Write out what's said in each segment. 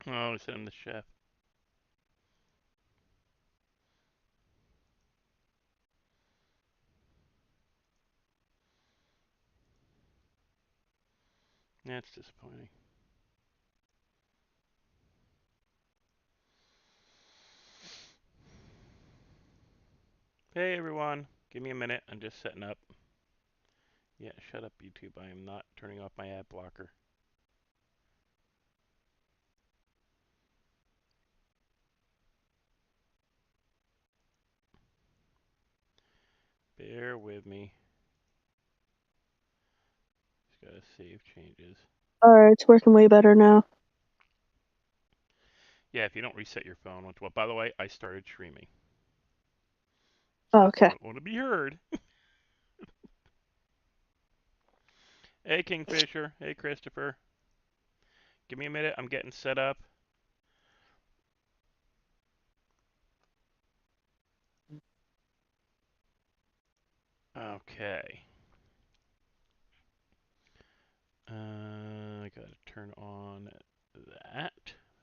Oh, I sent him the chef. That's disappointing. Hey everyone, give me a minute. I'm just setting up. Yeah, shut up YouTube. I am not turning off my ad blocker. Bear with me. Just gotta save changes. Alright, it's working way better now. Yeah, if you don't reset your phone. Well, by the way, I started streaming. So Oh, if you okay. don't want to be heard. Hey Kingfisher. Hey Christopher. Give me a minute. I'm getting set up. Okay. I gotta turn on that.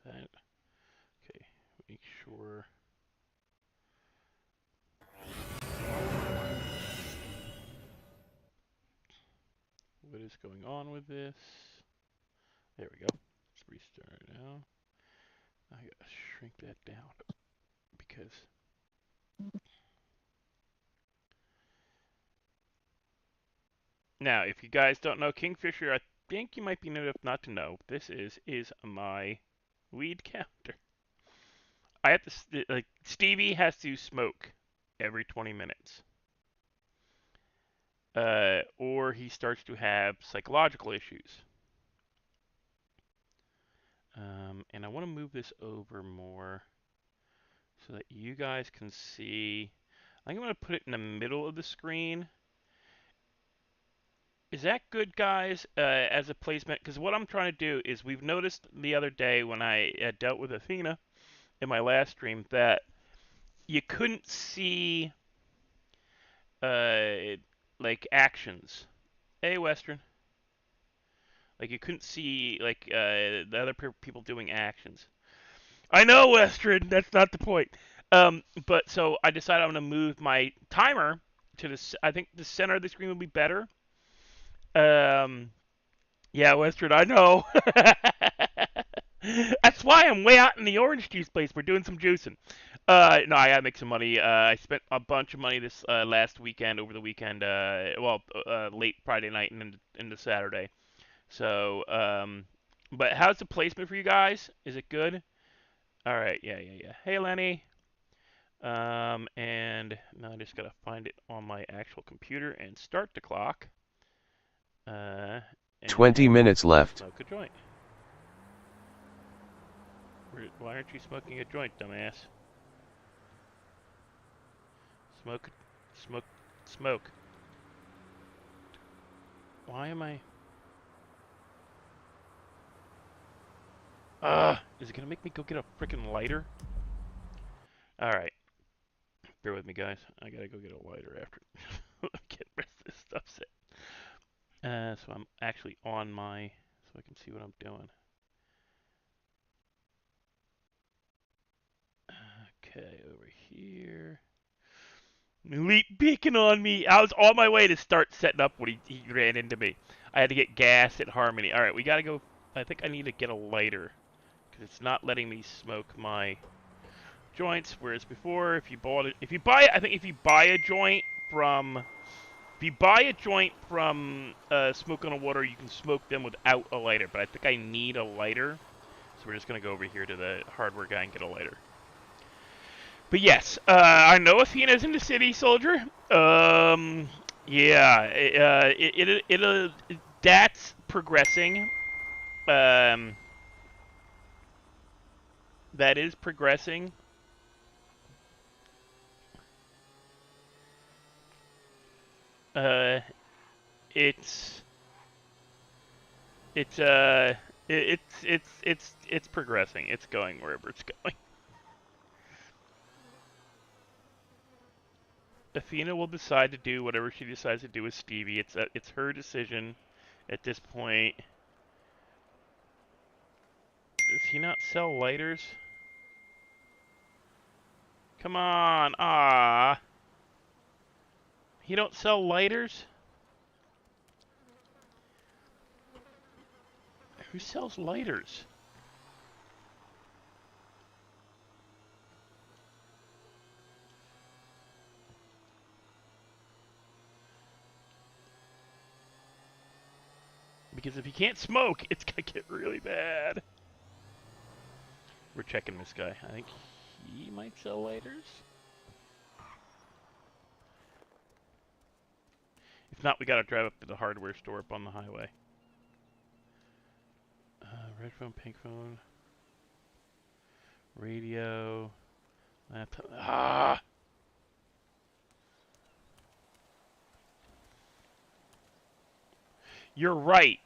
Okay. Make sure. What is going on with this? There we go. Let's restart now. I gotta shrink that down because now, if you guys don't know Kingfisher, I think you might be new enough not to know. This is my weed counter. I have to like Stevie has to smoke every 20 minutes, or he starts to have psychological issues. And I want to move this over more so that you guys can see. I think I'm going to put it in the middle of the screen. Is that good, guys, as a placement? Because what I'm trying to do is we've noticed the other day when I dealt with Athena in my last stream that you couldn't see uh, like actions. Hey, Western. Like you couldn't see like the other people doing actions. I know, Western. That's not the point. But so I decided I'm gonna move my timer to the. I think the center of the screen would be better. Um, yeah, Western. I know. That's why I'm way out in the orange juice place. We're doing some juicing. No, I gotta make some money. I spent a bunch of money this last weekend, over the weekend. Late Friday night and into Saturday. So, but how's the placement for you guys? Is it good? All right, yeah. Hey, Lenny. And now I just gotta find it on my actual computer and start the clock. Uh, 20 and minutes left. smoke a joint. Why aren't you smoking a joint, dumbass? Smoke, smoke, smoke. Why am I? Is it gonna make me go get a freaking lighter? All right, bear with me, guys. I gotta go get a lighter after get the rest of this stuff set. So I'm actually on so I can see what I'm doing. Okay, over here. Elite beacon on me. I was on my way to start setting up when he ran into me. I had to get gas at Harmony. All right, we gotta go. I think I need to get a lighter because it's not letting me smoke my joints. Whereas before, if you bought it, I think if you buy a joint from, Smoke on the Water, you can smoke them without a lighter. But I think I need a lighter, so we're just gonna go over here to the hardware guy and get a lighter. But yes, I know Athena's in the city, soldier. Yeah, that's progressing. Um, that is progressing. Uh, it's it's it's progressing. It's going wherever it's going. Athena will decide to do whatever she decides to do with Stevie. It's her decision at this point. Does he not sell lighters? Come on, ah. He don't sell lighters? Who sells lighters? Because if he can't smoke, it's gonna get really bad. We're checking this guy. I think he might sell lighters. If not, we gotta drive up to the hardware store up on the highway. Red phone, pink phone, radio, laptop. Ah! You're right.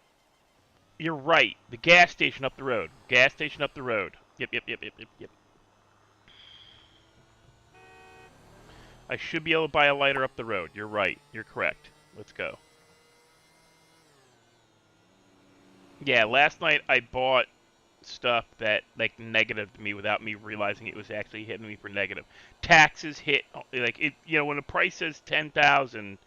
You're right. The gas station up the road. Gas station up the road. Yep. I should be able to buy a lighter up the road. You're right. You're correct. Let's go. Yeah, last night I bought stuff that like negatived me without me realizing it was actually hitting me for negative. Taxes hit like it. You know, when the price says 10,000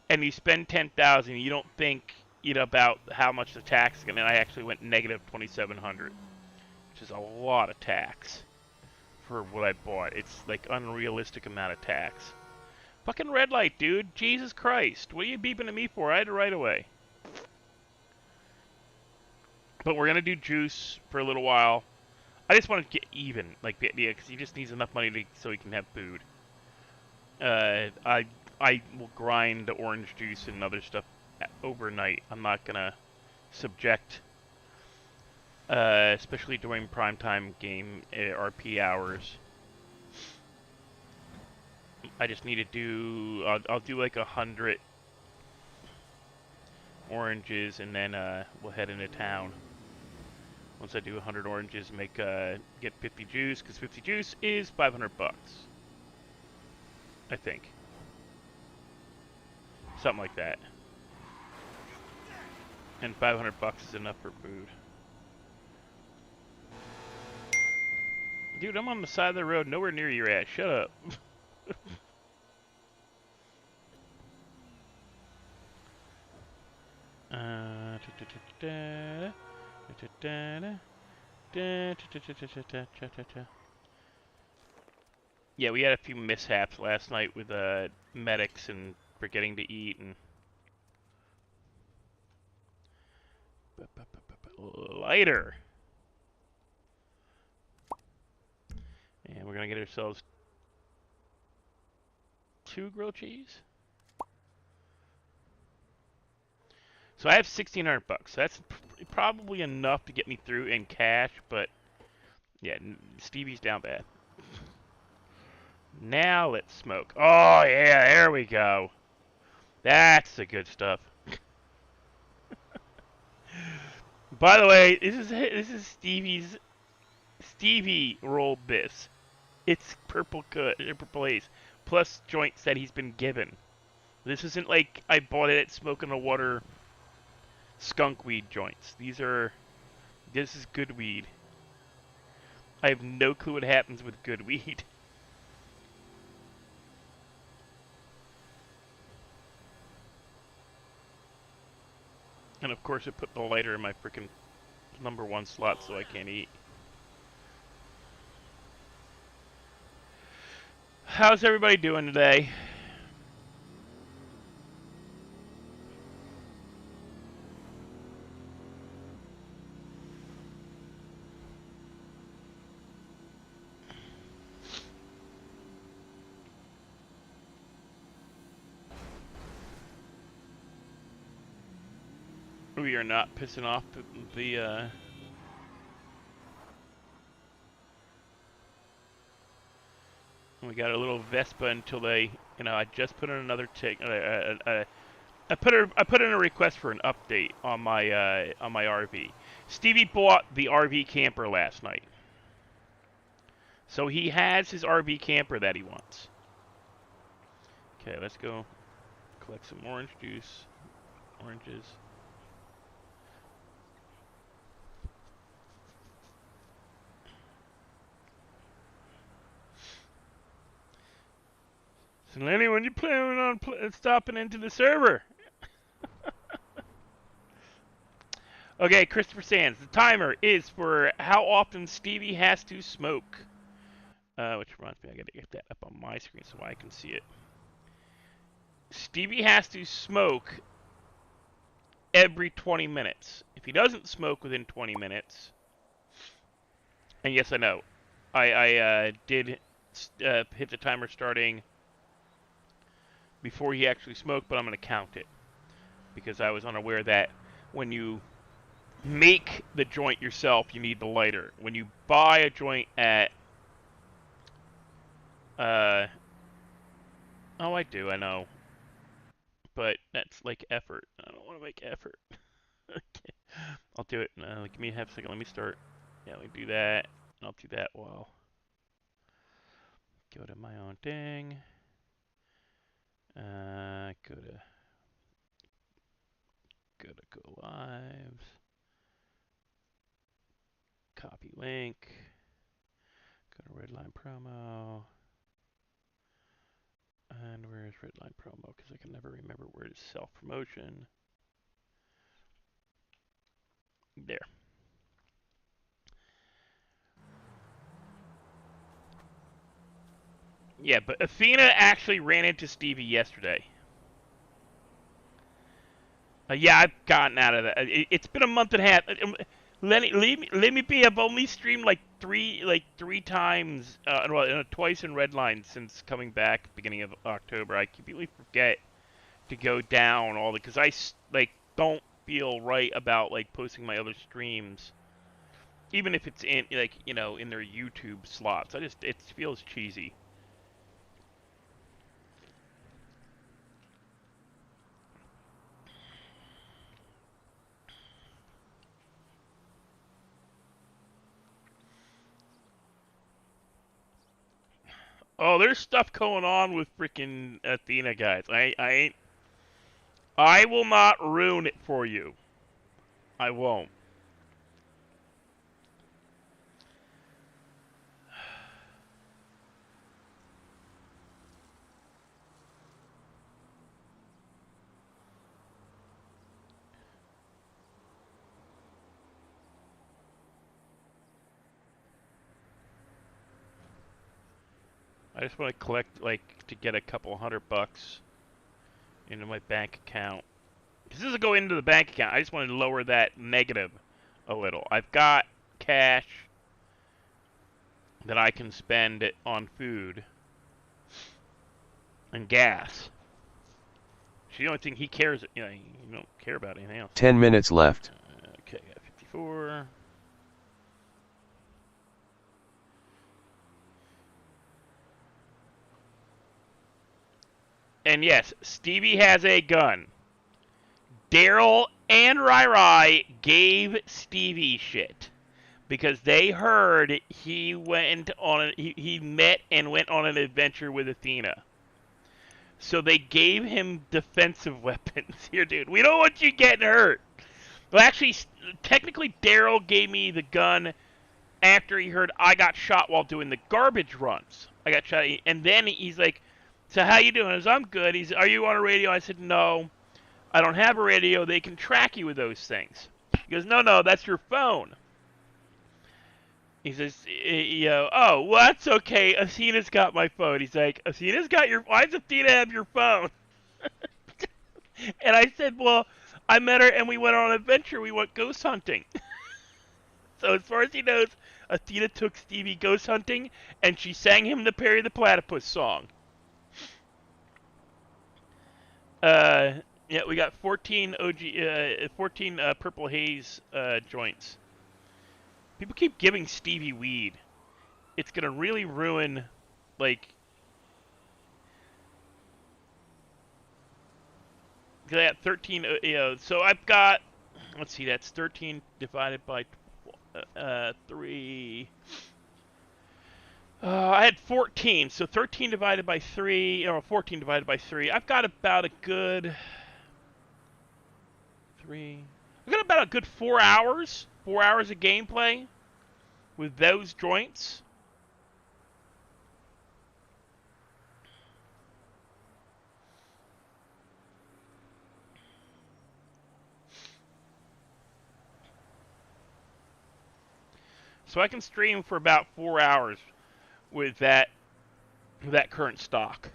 and you spend 10,000, you don't think about how much the tax is gonna. And I actually went negative 2,700, which is a lot of tax for what I bought. It's like unrealistic amount of tax. Fucking red light, dude. Jesus Christ. What are you beeping at me for? I had it right away. But we're gonna do juice for a little while. I just want to get even, like the idea, because he just needs enough money so he can have food. I will grind the orange juice and other stuff overnight. I'm not gonna subject, especially during primetime game RP hours. I just need to do. I'll do like 100 oranges, and then we'll head into town. Once I do 100 oranges, get 50 juice, because 50 juice is 500 bucks. I think. Something like that. And 500 bucks is enough for food. Dude, I'm on the side of the road, nowhere near your ass. Shut up. Yeah, we had a few mishaps last night with medics and forgetting to eat and lighter. And we're gonna get ourselves 2 grilled cheese. So I have 1,600 bucks. So that's probably enough to get me through in cash, but yeah, Stevie's down bad. Now let's smoke. Oh yeah, there we go. That's the good stuff. By the way, this is Stevie rolled this. It's purple haze plus joints that he's been given. This isn't like I bought it at Smoke in the Water skunk weed joints. This is good weed. I have no clue what happens with good weed. And of course, I put the lighter in my freaking #1 slot so I can't eat. How's everybody doing today? We are not pissing off the we got a little Vespa until they, I just put in another tick. I put in a request for an update on my RV. Stevie bought the RV camper last night, so he has his RV camper that he wants. Okay, let's go collect some orange juice, oranges. So Lenny, when you planning on stopping into the server? Okay, Christopher Sands. The timer is for how often Stevie has to smoke. Which reminds me, I gotta get that up on my screen so I can see it. Stevie has to smoke every 20 minutes. If he doesn't smoke within 20 minutes, and yes, I know, I did hit the timer starting before he actually smoked, but I'm going to count it because I was unaware that when you make the joint yourself, you need the lighter. When you buy a joint at, oh, I do, I know, but that's like effort. I don't want to make effort. Okay. I'll do it. Give me half a second. Let me start. Yeah, let me do that. I'll do that while go to my own thing. Go lives. Copy link. Go to Redline promo. And where's Redline promo? Because I can never remember where it is self promotion. There. Yeah, but Athena actually ran into Stevie yesterday. Yeah, I've gotten out of that. It's been a month and a half. Let me be. I've only streamed like three times, well, twice in Redline since coming back beginning of October. I completely forget to go down all the because I like don't feel right about like posting my other streams, even if it's in like in their YouTube slots. It feels cheesy. Oh, there's stuff going on with freaking Athena, guys. I will not ruin it for you. I won't. I just want to collect like to get a couple $100 into my bank account. This doesn't go into the bank account. I just want to lower that negative a little. I've got cash that I can spend on food and gas. It's the only thing he cares. You don't care about anything else. 10 minutes left. Okay, got 54. And yes, Stevie has a gun. Daryl and Rai Rai gave Stevie shit because they heard he met and went on an adventure with Athena. So they gave him defensive weapons. Here, dude, we don't want you getting hurt. Well, actually, technically, Daryl gave me the gun after he heard I got shot while doing the garbage runs. I got shot, and then he's like, "So how you doing?" I said, "I'm good." He's, "Are you on a radio?" I said, "No, I don't have a radio. They can track you with those things." He goes, "No, that's your phone." He says, "Oh, well, that's okay. Athena's got my phone." He's like, "Athena's got your? Why does Athena have your phone?" And I said, "Well, I met her and we went on an adventure. We went ghost hunting." So as far as he knows, Athena took Stevie ghost hunting, and she sang him the Perry the Platypus song. Yeah, we got 14 14 Purple Haze joints. People keep giving Stevie weed. It's gonna really ruin, like, I got 13. So I've got. Let's see, that's 13 divided by 3. I had 14, so 13 divided by 3, or 14 divided by 3. I've got about a good 3. I've got about a good 4 hours. 4 hours of gameplay with those joints. So I can stream for about 4 hours with that current stock.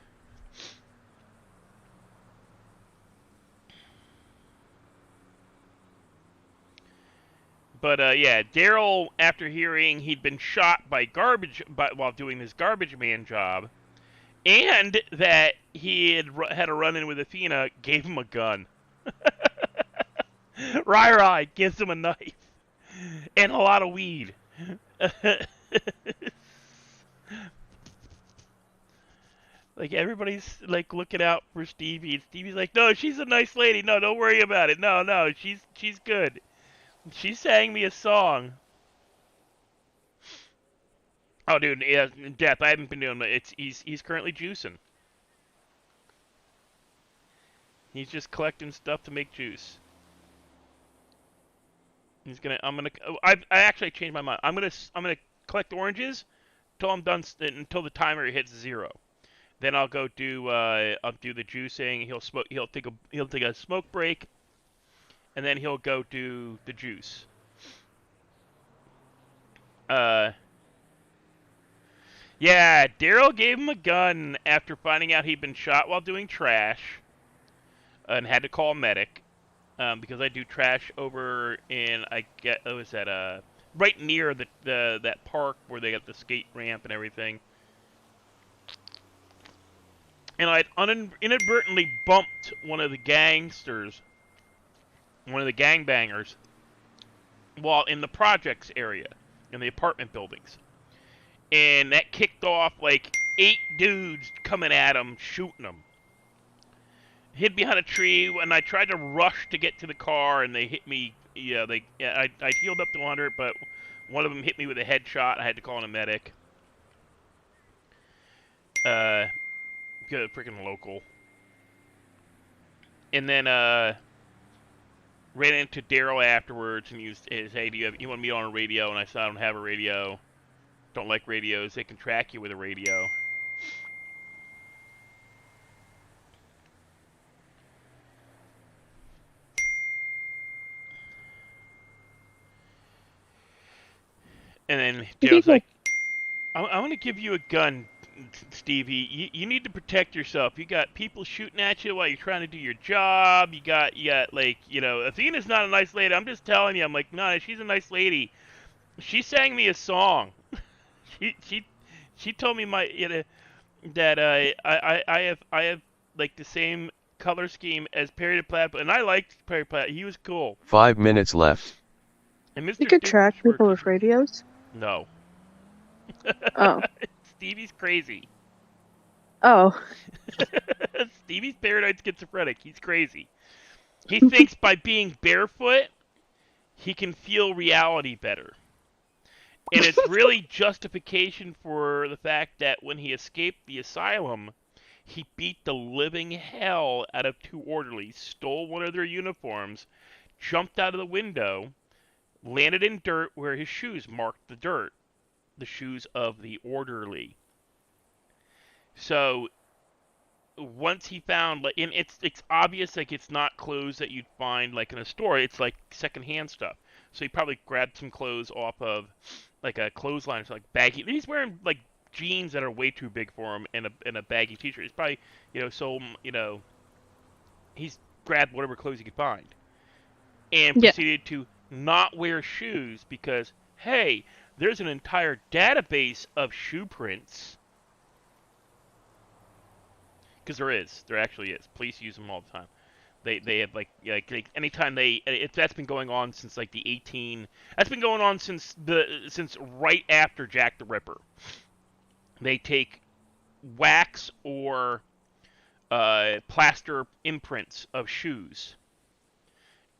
But yeah, Daryl, after hearing he'd been shot by while doing his garbage man job, and that he had a run-in with Athena, gave him a gun. Rai gives him a knife and a lot of weed. Like everybody's like looking out for Stevie, and Stevie's like, "No, she's a nice lady. No, don't worry about it. No, she's good. She sang me a song." Oh, dude, yeah, Death. I haven't been doing it. He's currently juicing. He's just collecting stuff to make juice. I actually changed my mind. I'm gonna collect oranges until I'm done, until the timer hits 0. Then I'll do the juicing. He'll take a smoke break, and then he'll go do the juice. Uh, yeah, Daryl gave him a gun after finding out he'd been shot while doing trash, and had to call a medic. Because I do trash over in was that right near the that park where they got the skate ramp and everything. And I'd inadvertently bumped one of the gangbangers, while in the projects area, in the apartment buildings. And that kicked off like 8 dudes coming at him, shooting him. Hid behind a tree, and I tried to rush to get to the car, and they hit me. I healed up to 100, but one of them hit me with a headshot. I had to call in a medic. Good freaking local. And then ran into Daryl afterwards, and he said, "Hey, you want me on a radio?" And I said, "I don't have a radio. Don't like radios. They can track you with a radio." And then Daryl's like, "I want to give you a gun, Stevie. You need to protect yourself. You got people shooting at you while you're trying to do your job. You got like, Athena's not a nice lady. I'm just telling you." I'm like, "No, she's a nice lady. She sang me a song. she she she told me that I have like the same color scheme as Perry the Platypus, and I liked Perry the Platypus. He was cool." 5 minutes left. And Mr. You could track people with radios? No. Oh. Stevie's crazy. Oh. Stevie's paranoid schizophrenic. He's crazy. He thinks by being barefoot, he can feel reality better. And it's really justification for the fact that when he escaped the asylum, he beat the living hell out of 2 orderlies, stole one of their uniforms, jumped out of the window, landed in dirt where his shoes marked the dirt, the shoes of the orderly. So once he found, like, and it's obvious, like, it's not clothes that you'd find like in a store. It's like secondhand stuff. So he probably grabbed some clothes off of like a clothesline, so like baggy. He's wearing like jeans that are way too big for him, and a baggy t-shirt. He's probably he's grabbed whatever clothes he could find, and proceeded to not wear shoes because, hey, there's an entire database of shoe prints. Because there actually is. Police use them all the time. They have like anytime that's been going on since like that's been going on since right after Jack the Ripper. They take wax or plaster imprints of shoes.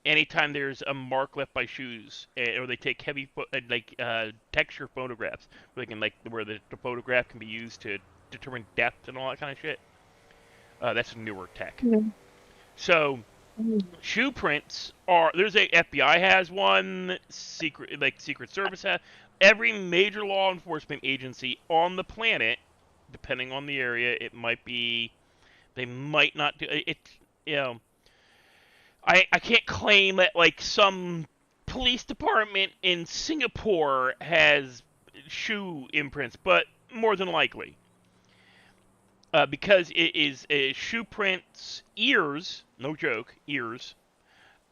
Anytime there's a mark left by shoes, or they take heavy texture photographs, where the photograph can be used to determine depth and all that kind of shit. That's newer tech. Yeah. So, shoe prints there's a FBI has one, Secret Service has. Every major law enforcement agency on the planet, depending on the area, they might not do it. I can't claim that like some police department in Singapore has shoe imprints, but more than likely. Because it is shoe prints, ears, no joke, ears,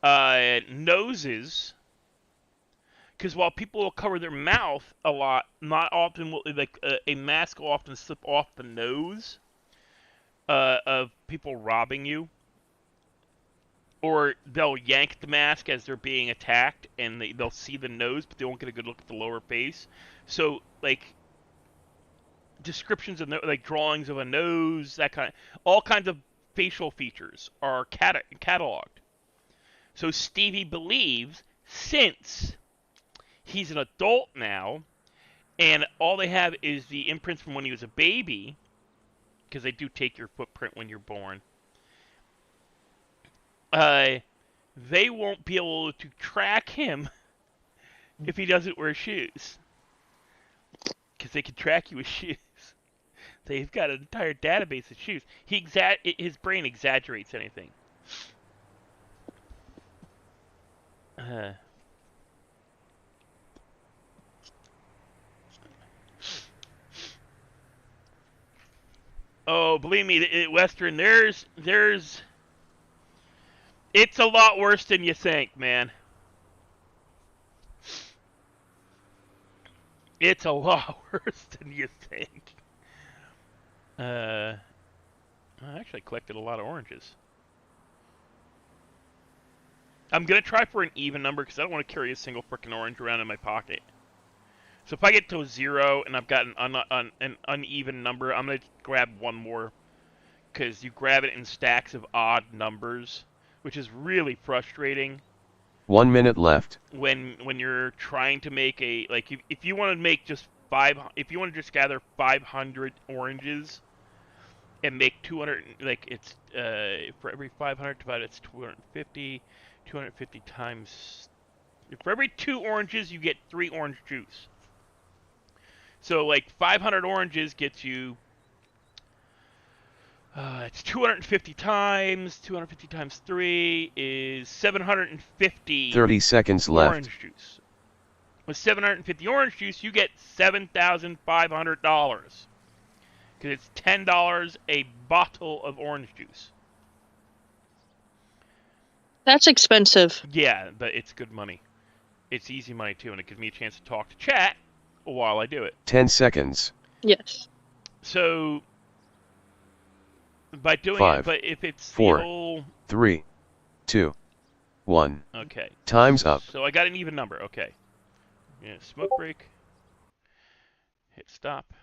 noses, because while people will cover their mouth a lot, not often will, like a mask will often slip off the nose of people robbing you, or they'll yank the mask as they're being attacked, and they'll see the nose, but they won't get a good look at the lower face. So, like, descriptions of like drawings of a nose, that kind of, all kinds of facial features are cataloged. So Stevie believes, since he's an adult now, and all they have is the imprints from when he was a baby, because they do take your footprint when you're born, they won't be able to track him if he doesn't wear shoes. Because they can track you with shoes. They've got an entire database of shoes. His brain exaggerates anything. Oh, believe me, Western, it's a lot worse than you think, man. It's a lot worse than you think. I actually collected a lot of oranges. I'm gonna try for an even number because I don't want to carry a single frickin' orange around in my pocket. So if I get to a 0 and I've got an uneven number, I'm gonna grab one more, because you grab it in stacks of odd numbers, which is really frustrating. 1 minute left. When you're trying to make a, like, if you want to make just if you want to just gather 500 oranges and make 200, like, it's for every 500 divided, it's 250. 250 times, for every 2 oranges you get 3 orange juice. So, like, 500 oranges gets you, it's 250 times 3 is 750. 30 seconds left. Orange juice. With 750 orange juice, you get $7,500. Because it's $10 a bottle of orange juice. That's expensive. Yeah, but it's good money. It's easy money, too, and it gives me a chance to talk to chat while I do it. 10 seconds. Yes. So, by doing 5, it, but if it's 4, the whole... 3, 2, 1. Okay. Time's up. So I got an even number, okay. Yeah, smoke break. Hit stop.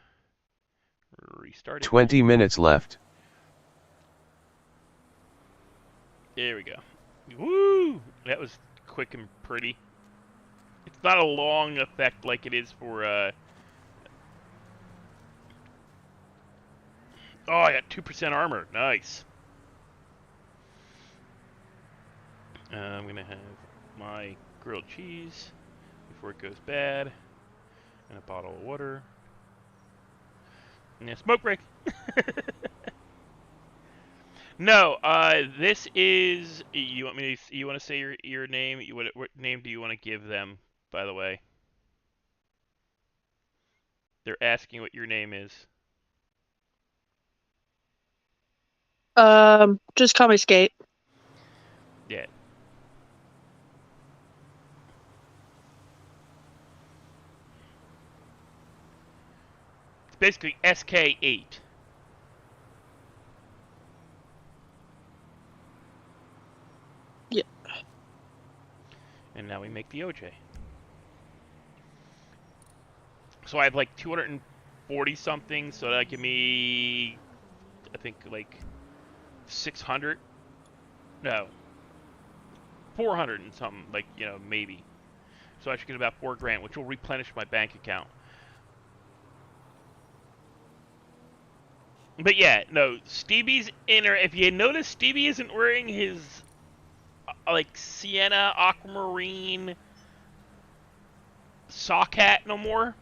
Restart it. 20 minutes left. There we go. Woo! That was quick and pretty. It's not a long effect like it is for, Oh, I got 2% armor. Nice. I'm gonna have my grilled cheese before it goes bad. And a bottle of water. And a smoke break. No, this is. You want me to? You want to say your name? What name do you want to give them? By the way, they're asking what your name is. Just call me Skate. Yeah. It's basically SK8. Yeah. And now we make the OJ. So I have like 240 something, so that give me, I think, like 600. No, 400 and something, like, you know, maybe. So I should get about $4,000, which will replenish my bank account. But yeah, no, Stevie's inner. If you notice, Stevie isn't wearing his like sienna aquamarine sock hat no more.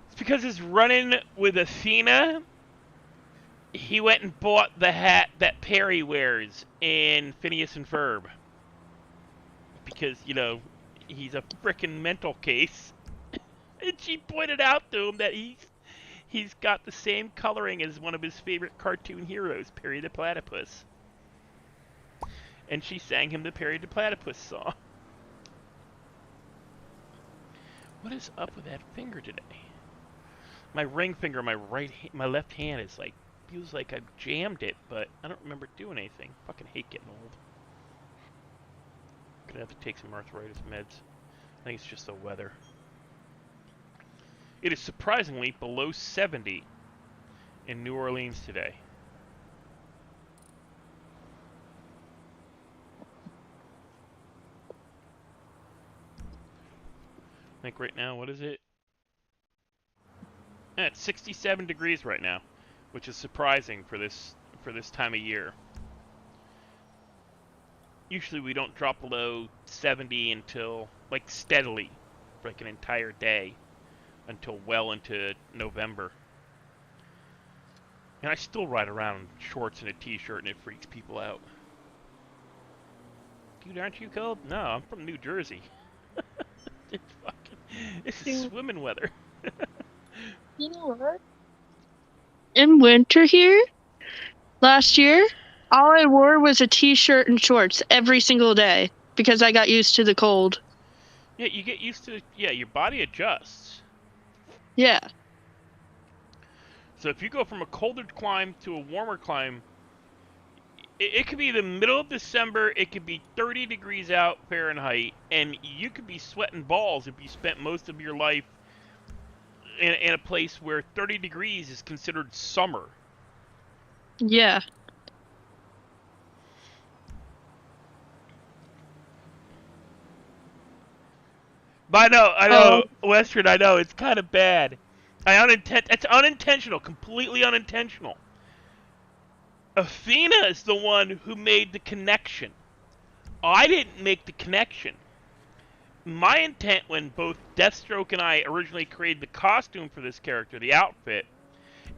It's because he's running with Athena. He went and bought the hat that Perry wears in Phineas and Ferb. because, you know, he's a frickin' mental case. And she pointed out to him that he's got the same coloring as one of his favorite cartoon heroes, Perry the Platypus. And she sang him the Perry the Platypus song. What is up with that finger today? My ring finger, my left hand is like, feels like I've jammed it, but I don't remember doing anything. Fucking hate getting old. Gonna have to take some arthritis meds. I think it's just the weather. It is surprisingly below 70 in New Orleans today. I think right now, what is it? It's 67 degrees right now, which is surprising for this time of year. Usually we don't drop below 70 until, like, steadily, for like an entire day, until well into November. And I still ride around in shorts and a t-shirt, and it freaks people out. Dude, aren't you cold? No, I'm from New Jersey. This is swimming weather. You know what? In winter here, last year, all I wore was a t-shirt and shorts every single day because I got used to the cold. Yeah, you get used to it. Yeah, your body adjusts. Yeah. So if you go from a colder climb to a warmer climb, it could be the middle of December, it could be 30 degrees out Fahrenheit, and you could be sweating balls if you spent most of your life in a place where 30 degrees is considered summer. Yeah. But I know, Western, I know, it's kind of bad. It's unintentional, completely unintentional. Athena is the one who made the connection. I didn't make the connection. My intent when both Deathstroke and I originally created the costume for this character, the outfit,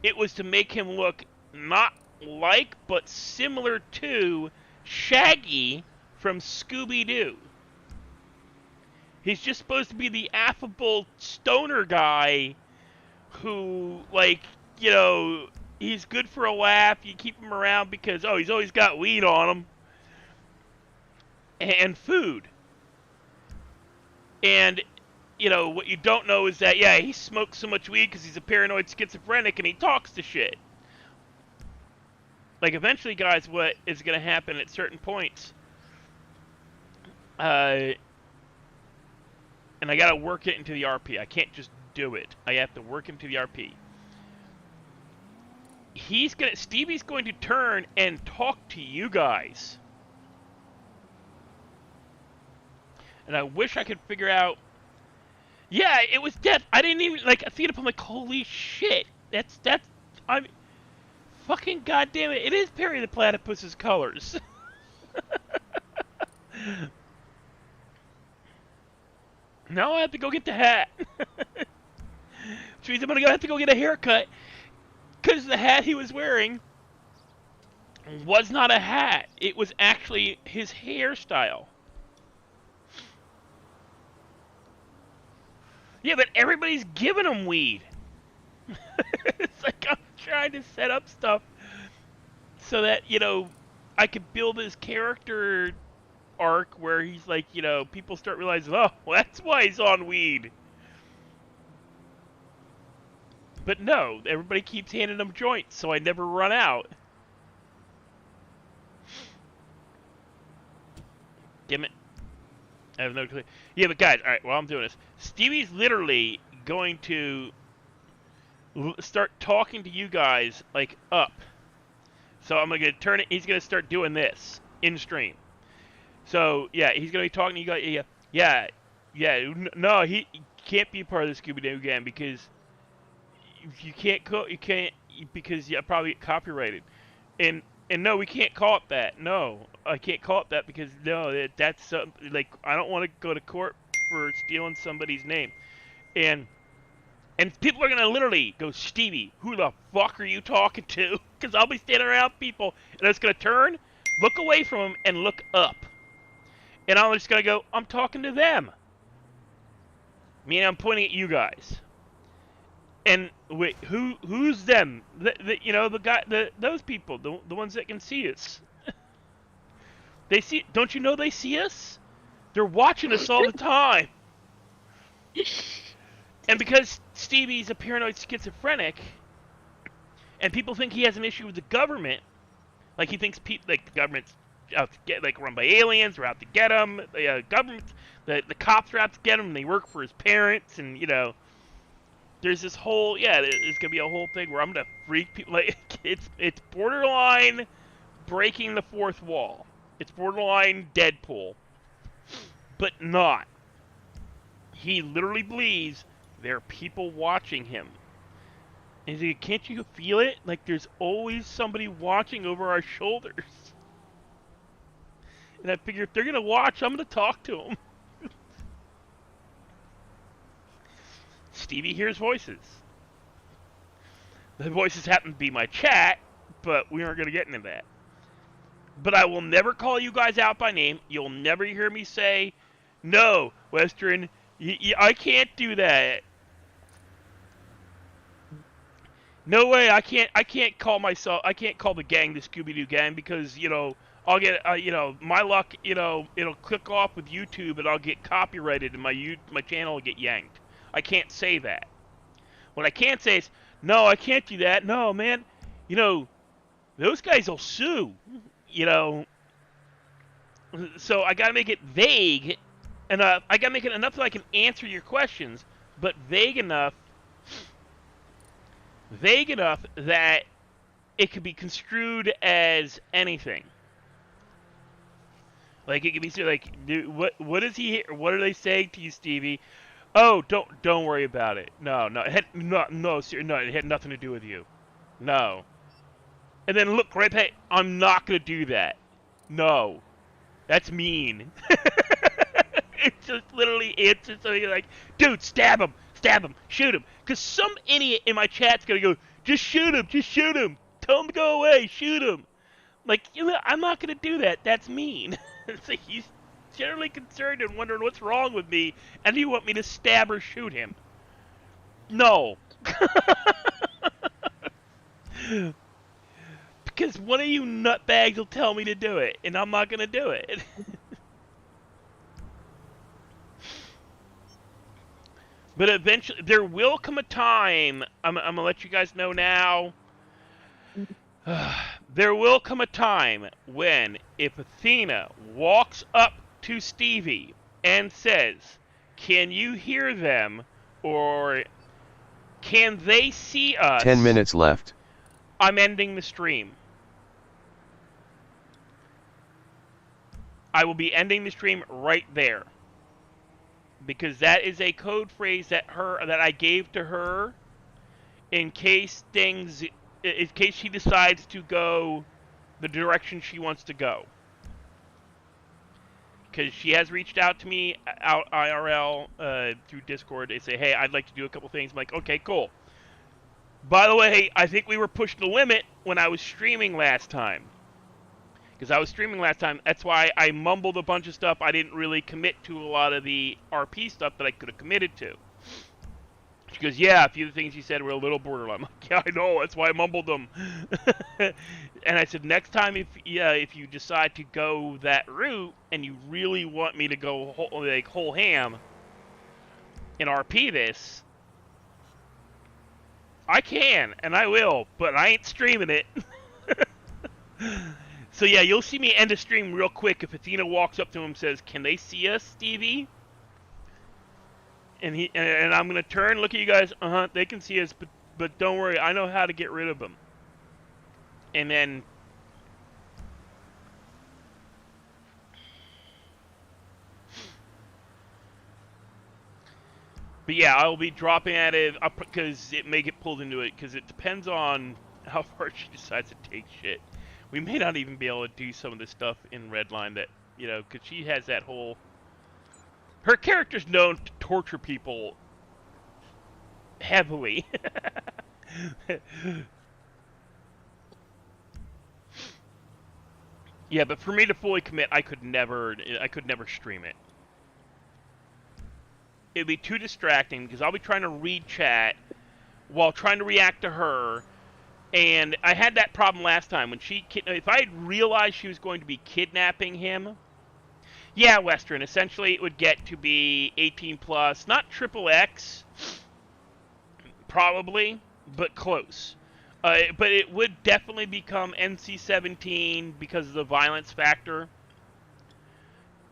it was to make him look not like, but similar to Shaggy from Scooby-Doo. He's just supposed to be the affable stoner guy who, like, you know, he's good for a laugh. You keep him around because, oh, he's always got weed on him. And food. And, you know, what you don't know is that, yeah, he smokes so much weed because he's a paranoid schizophrenic and he talks to shit. Like, eventually, guys, what is going to happen at certain points, and I got to work it into the RP. I can't just do it. I have to work into the RP. Stevie's going to turn and talk to you guys. And I wish I could figure out. Yeah, it was death. I didn't even, like, I see it up. I'm like, holy shit. I'm fucking goddamn it. It is Perry the Platypus's colors. Now I have to go get the hat. Which means I'm going to have to go get a haircut. Because the hat he was wearing was not a hat. It was actually his hairstyle. Yeah, but everybody's giving him weed. It's like I'm trying to set up stuff so that, you know, I could build his character arc where he's like, you know, people start realizing, oh, well, that's why he's on weed. But no, everybody keeps handing him joints, so I never run out. Damn it. I have no clue. Yeah, but guys, alright, while I'm doing this, Stevie's literally going to start talking to you guys, like, up. So I'm going to turn it, he's going to start doing this in stream. So, yeah, he's going to be talking to you guys. Yeah, no, he can't be part of the Scooby-Doo gang because you can't because you probably get copyrighted. And no, we can't call it that. No, I can't call it that because no, that's like I don't want to go to court for stealing somebody's name. And people are gonna literally go, Stevie, who the fuck are you talking to? Because I'll be standing around people, and it's gonna turn, look away from them, and look up. And I'm just gonna go, I'm talking to them. I mean, I'm pointing at you guys. And wait, who's them? The guy, those people, the ones that can see us. They see. Don't you know they see us? They're watching us all the time. And because Stevie's a paranoid schizophrenic, and people think he has an issue with the government, like he thinks like the government's out to get, like, run by aliens, or out to get him. The government, the cops are out to get him. And they work for his parents, and there's this whole there's gonna be a whole thing where I'm gonna freak people. Like, it's borderline breaking the fourth wall. It's borderline Deadpool, but not. He literally believes there are people watching him. And he's like, can't you feel it? Like, there's always somebody watching over our shoulders. And I figure if they're gonna watch, I'm gonna talk to them. Stevie hears voices. The voices happen to be my chat, but we aren't gonna get into that. But I will never call you guys out by name. You'll never hear me say, no, Western, I can't do that. No way, I can't call the gang the Scooby-Doo gang, because, I'll get, my luck, it'll click off with YouTube and I'll get copyrighted and my channel will get yanked. I can't say that. What I can't say is, no, I can't do that. No, man, those guys will sue, So I gotta make it vague enough. I gotta make it enough that I can answer your questions, but vague enough that it could be construed as anything. Like, it could be like, what is he? What are they saying to you, Stevie? Oh, don't worry about it. No, it had it had nothing to do with you. No. And then look right past. I'm not gonna do that. No, that's mean. It's just literally answer something like, dude, stab him, shoot him. Because some idiot in my chat's gonna go, just shoot him, tell him to go away, shoot him. Like, I'm not gonna do that. That's mean. So he's generally concerned and wondering what's wrong with me, and you want me to stab or shoot him? No. Because one of you nutbags will tell me to do it, and I'm not gonna do it. But eventually, there will come a time, I'm gonna let you guys know now, there will come a time when, if Athena walks up to Stevie and says, can you hear them, or can they see us? 10 minutes left. I'm ending the stream. I will be ending the stream right there. Because that is a code phrase that I gave to her in case she decides to go the direction she wants to go. Because she has reached out to me out IRL through Discord. They say, hey, I'd like to do a couple things. I'm like, okay, cool. By the way, I think we were pushing the limit when I was streaming last time. Because I was streaming last time. That's why I mumbled a bunch of stuff. I didn't really commit to a lot of the RP stuff that I could have committed to. She goes, yeah, a few of the things you said were a little borderline. I'm like, yeah, I know. That's why I mumbled them. And I said, next time, if you decide to go that route and you really want me to go whole ham and RP this, I can and I will, but I ain't streaming it. So yeah, you'll see me end a stream real quick if Athena walks up to him and says, can they see us, Stevie? And I'm gonna turn, look at you guys, they can see us, but don't worry, I know how to get rid of them. And then but yeah, I'll be dropping at it because it may get pulled into it, because it depends on how far she decides to take shit. We may not even be able to do some of the stuff in Redline that, because she has that whole... Her character's known to torture people heavily. Yeah, but for me to fully commit, I could never stream it. It'd be too distracting because I'll be trying to read chat while trying to react to her. And I had that problem last time when if I had realized she was going to be kidnapping him. Yeah, Western. Essentially, it would get to be 18 plus, not triple X, probably, but close. But it would definitely become NC-17 because of the violence factor.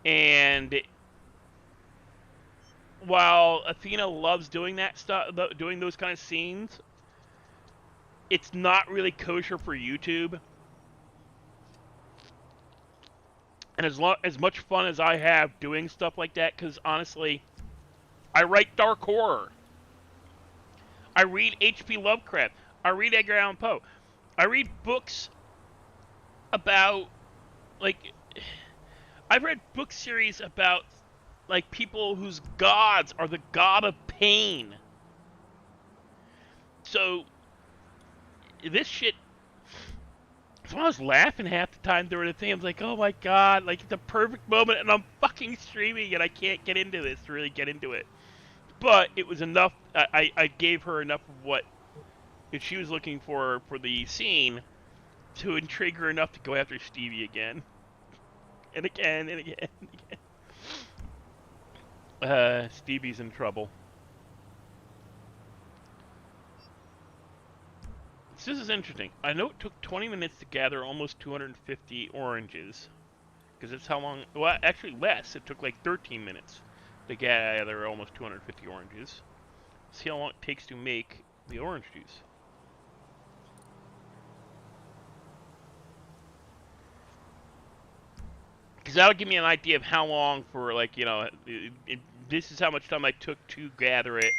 And while Athena loves doing that stuff, doing those kind of scenes, it's not really kosher for YouTube. And as much fun as I have doing stuff like that, because honestly, I write dark horror. I read H.P. Lovecraft. I read Edgar Allan Poe. I read books about, like, I've read book series about, like, people whose gods are the god of pain. So, this shit, so I was laughing half the time during the thing. I was like, oh my god, like, it's a perfect moment, and I'm fucking streaming, and I can't get into this to really get into it. But it was enough, I gave her enough of what if she was looking for the scene to intrigue her enough to go after Stevie again. And again, and again, and again. Stevie's in trouble. So this is interesting. I know it took 20 minutes to gather almost 250 oranges. Because that's how long... Well, actually less. It took like 13 minutes to gather almost 250 oranges. See how long it takes to make the orange juice. Because that'll give me an idea of how long for, like, you know, this is how much time I took to gather it.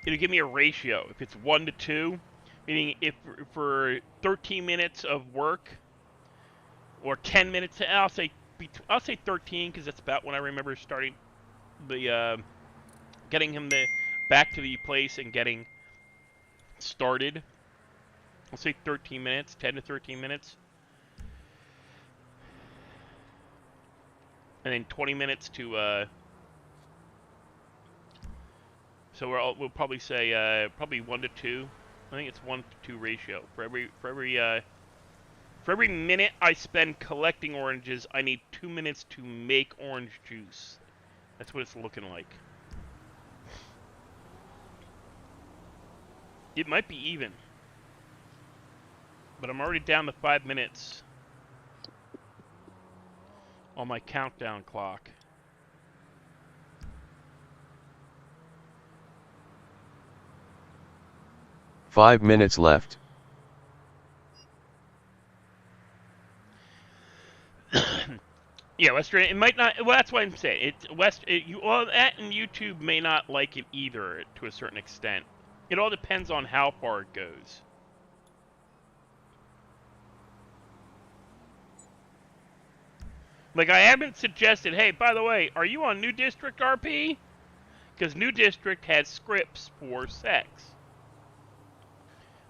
It'll give me a ratio. If it's 1 to 2, meaning if for 13 minutes of work, or 10 minutes, I'll say 13, because that's about when I remember starting the, getting him back to the place and getting started. I'll say 13 minutes, 10 to 13 minutes. And then 20 minutes to, so we'll probably say, probably 1 to 2. I think it's 1 to 2 ratio. For every minute I spend collecting oranges, I need 2 minutes to make orange juice. That's what it's looking like. It might be even. But I'm already down to 5 minutes on my countdown clock. Five minutes left. Yeah, Western. It might not. Well, that's what I'm saying. Well, that and YouTube may not like it either to a certain extent. It all depends on how far it goes. Like, I haven't suggested, hey, by the way, are you on New District RP? Because New District has scripts for sex.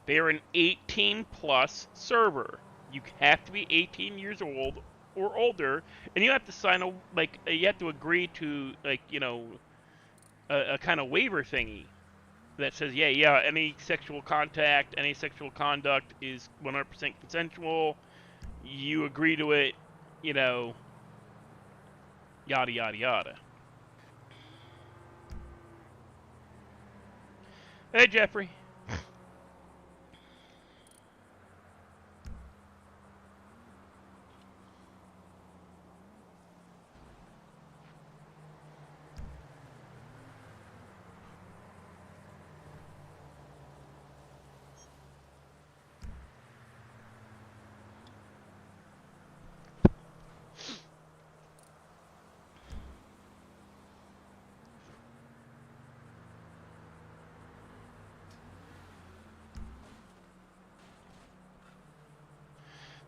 They are an 18-plus server. You have to be 18 years old or older, and you have to sign you have to agree to, like, you know, a kind of waiver thingy that says, yeah, any sexual contact, any sexual conduct is 100% consensual. You agree to it, you know, yada, yada, yada. Hey, Jeffrey.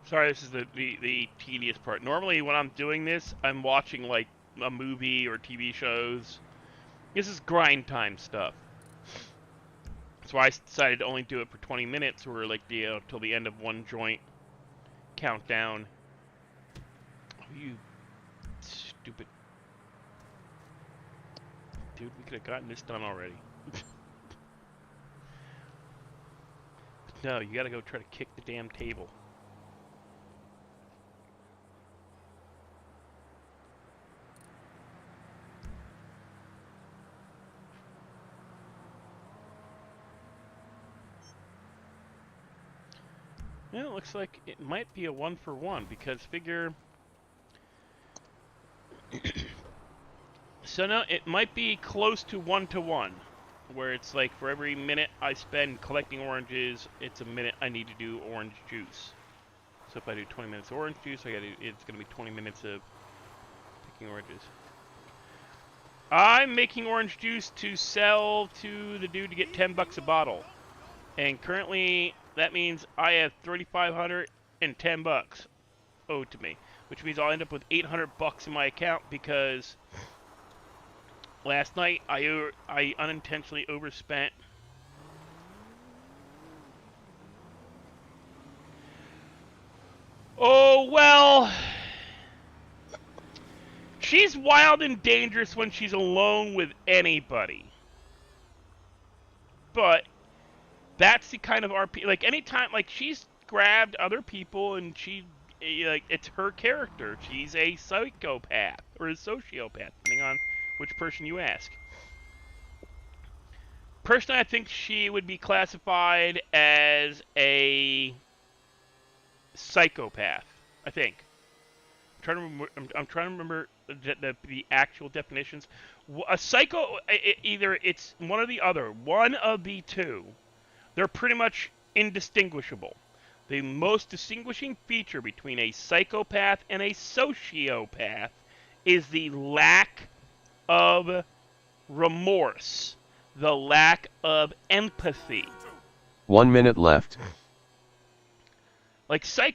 Sorry, this is the tedious part. Normally, when I'm doing this, I'm watching, like, a movie or TV shows. This is grind time stuff. That's why I decided to only do it for 20 minutes, or, like, till the end of one joint countdown. You stupid dude. We could have gotten this done already. No, you gotta go try to kick the damn table. Yeah, it looks like it might be a 1-for-1 because figure. So no, it might be close to 1-to-1, where it's like for every minute I spend collecting oranges, it's a minute I need to do orange juice. So if I do 20 minutes of orange juice, it's gonna be 20 minutes of picking oranges. I'm making orange juice to sell to the dude to get $10 a bottle, and currently that means I have $3,510 owed to me, which means I'll end up with $800 in my account because last night I unintentionally overspent. Oh well, she's wild and dangerous when she's alone with anybody, but that's the kind of RP. Like anytime, like she's grabbed other people and like it's her character. She's a psychopath or a sociopath, depending on which person you ask. Personally, I think she would be classified as a psychopath. I think. I'm trying to remember the actual definitions. A psycho, either it's one or the other. One of the two. They're pretty much indistinguishable. The most distinguishing feature between a psychopath and a sociopath is the lack of remorse, the lack of empathy. 1 minute left. Like so I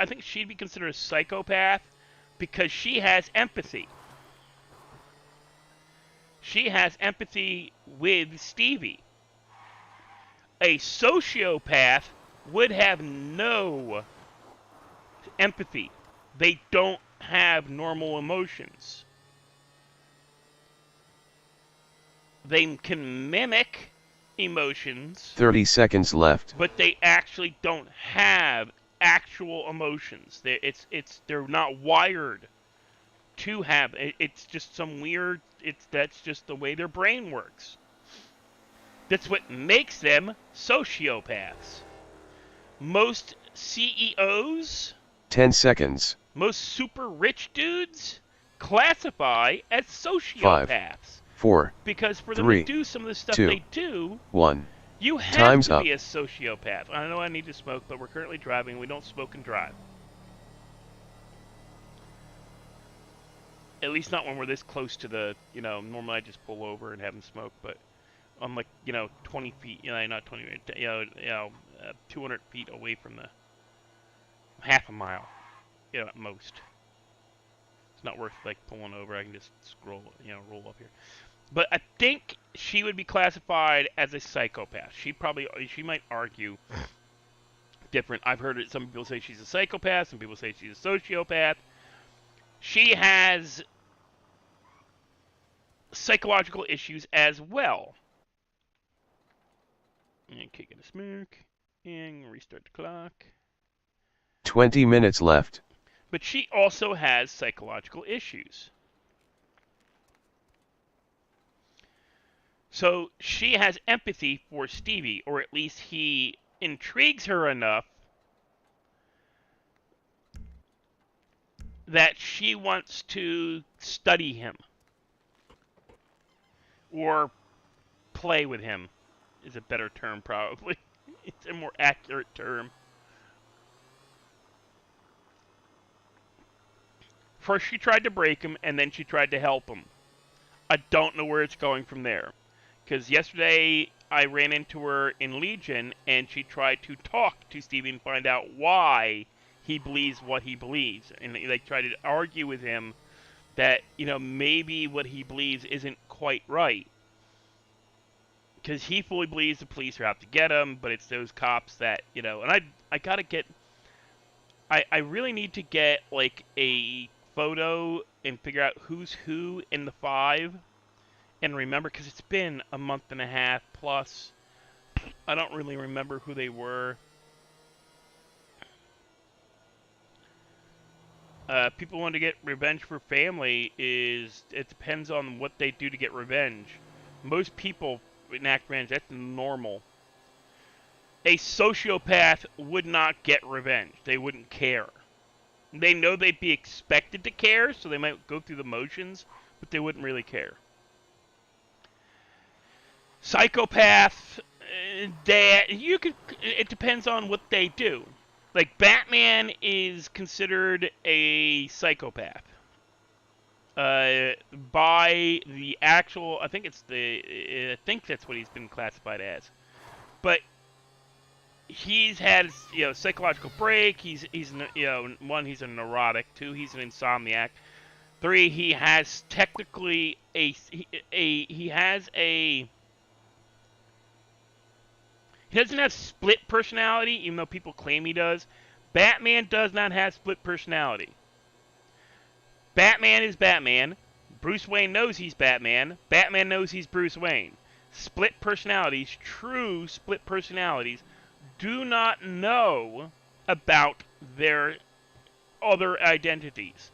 think she'd be considered a psychopath because she has empathy. She has empathy with Stevie. A sociopath would have no empathy. They don't have normal emotions. They can mimic emotions. 30 seconds left. But they actually don't have actual emotions. They're not wired to have. It's just some weird. That's just the way their brain works. That's what makes them sociopaths. Most CEOs, 10 seconds. most super rich dudes classify as sociopaths. 5, 4, because for them 3, to do some of the stuff 2, they do, 1. you have Time's to up. be a sociopath. I know I need to smoke, but we're currently driving. We don't smoke and drive. At least not when we're this close to the, normally I just pull over and have them smoke, but I'm like, 20 feet, not 20 feet, 200 feet away from the, half a mile, at most. It's not worth, like, pulling over. I can just roll up here. But I think she would be classified as a psychopath. She might argue different. I've heard some people say she's a psychopath, some people say she's a sociopath. She has psychological issues as well. And kick it a smoke. And restart the clock. 20 minutes left. But she also has psychological issues. So she has empathy for Stevie, or at least he intrigues her enough that she wants to study him. Or play with him is a better term, probably. It's a more accurate term. First she tried to break him, and then she tried to help him. I don't know where it's going from there. Because yesterday I ran into her in Legion, and she tried to talk to Stevie and find out why he believes what he believes. And they tried to argue with him that, maybe what he believes isn't quite right. Because he fully believes the police are out to get him, but it's those cops that, and I gotta get... I really need to get like a photo and figure out who's who in the 5 and remember, because it's been a month and a half plus. I don't really remember who they were. People want to get revenge for family. It depends on what they do to get revenge. Most people enact revenge. That's normal. A sociopath would not get revenge. They wouldn't care. They know they'd be expected to care, so they might go through the motions, but they wouldn't really care. Psychopath, it depends on what they do. Like Batman is considered a psychopath. By the actual, I think that's what he's been classified as. But he's had, psychological break. He's one, he's a neurotic. 2, he's an insomniac. 3, he has technically he doesn't have split personality, even though people claim he does. Batman does not have split personality. Batman is Batman. Bruce Wayne knows he's Batman. Batman knows he's Bruce Wayne. Split personalities, true split personalities, do not know about their other identities.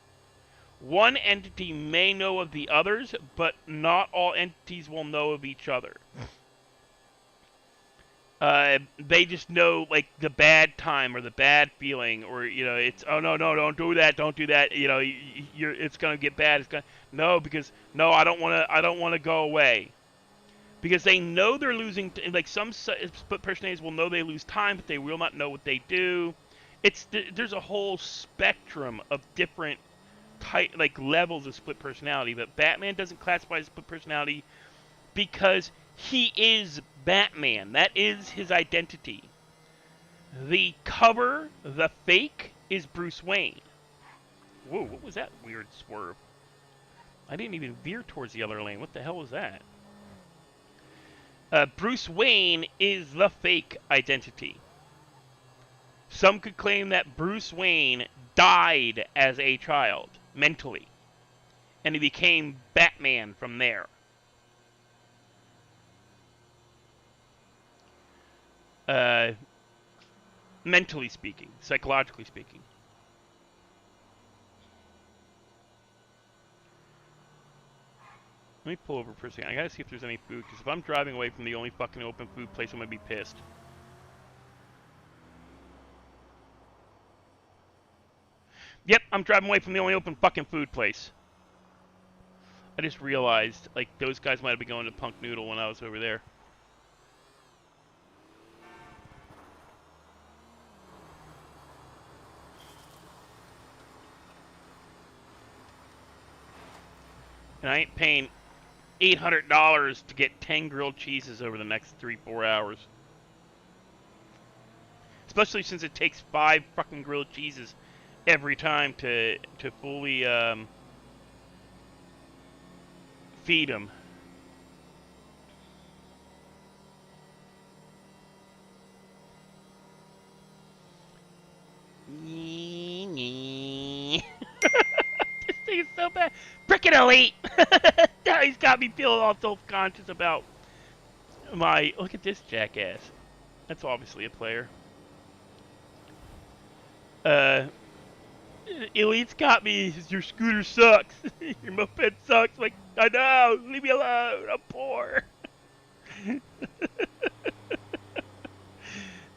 One entity may know of the others, but not all entities will know of each other. They just know, like, the bad time or the bad feeling, or, it's, oh, no, don't do that, it's gonna get bad, no, I don't wanna go away. Because they know they're losing, like, some split personalities will know they lose time, but they will not know what they do. There's a whole spectrum of different levels of split personality, but Batman doesn't classify as split personality because he is Batman. That is his identity. The cover, the fake, is Bruce Wayne. Whoa, what was that weird swerve? I didn't even veer towards the other lane. What the hell was that? Bruce Wayne is the fake identity. Some could claim that Bruce Wayne died as a child, mentally, and he became Batman from there. Mentally speaking, psychologically speaking. Let me pull over for a second. I gotta see if there's any food, because if I'm driving away from the only fucking open food place, I'm gonna be pissed. Yep, I'm driving away from the only open fucking food place. I just realized, like, those guys might have been going to Punk Noodle when I was over there. And I ain't paying $800 to get 10 grilled cheeses over the next 3-4 hours. Especially since it takes 5 fucking grilled cheeses every time to fully feed them. This thing is so bad. Frickin' elite! Now he's got me feeling all self-conscious about my... Look at this jackass. That's obviously a player. Elite's got me. Your scooter sucks. Your moped sucks. Like, I know. Leave me alone. I'm poor.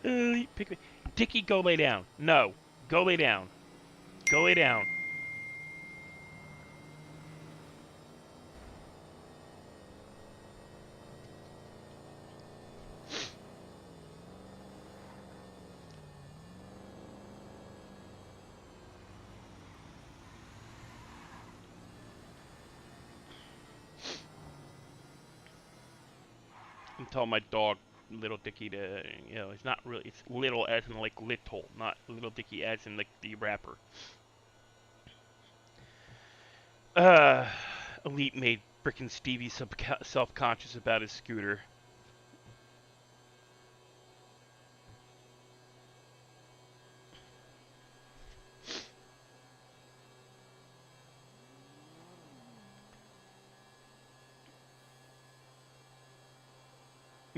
Elite, pick me. Dickie, go lay down. No. Go lay down. Go lay down. I'm telling my dog, little Dickie, to, it's not really, it's little as in like little, not little Dickie as in like the rapper. Elite made frickin' Stevie self-conscious about his scooter.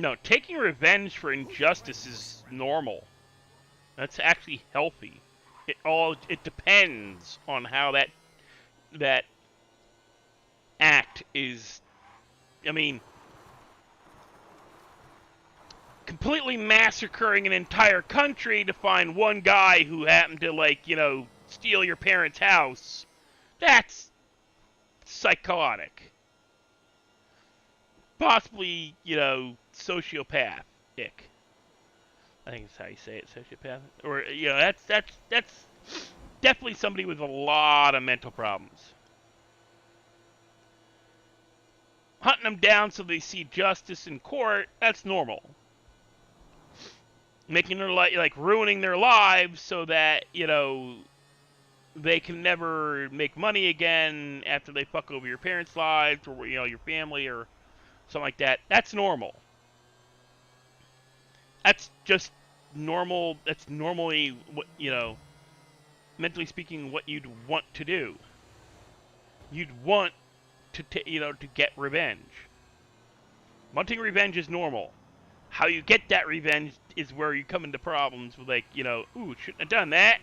No, taking revenge for injustice is normal. That's actually healthy. It depends on how that act is. I mean, completely massacring an entire country to find one guy who happened to, like, steal your parents' house. That's psychotic. Possibly, sociopathic. I think that's how you say it, sociopath. Or, that's definitely somebody with a lot of mental problems. Hunting them down so they see justice in court, that's normal. Making their like ruining their lives so that, they can never make money again after they fuck over your parents' lives or, your family or something like that. That's normal. That's just normal. That's normally what, mentally speaking, what you'd want to do. You'd want to get revenge. Wanting revenge is normal. How you get that revenge is where you come into problems with, like, ooh, shouldn't have done that.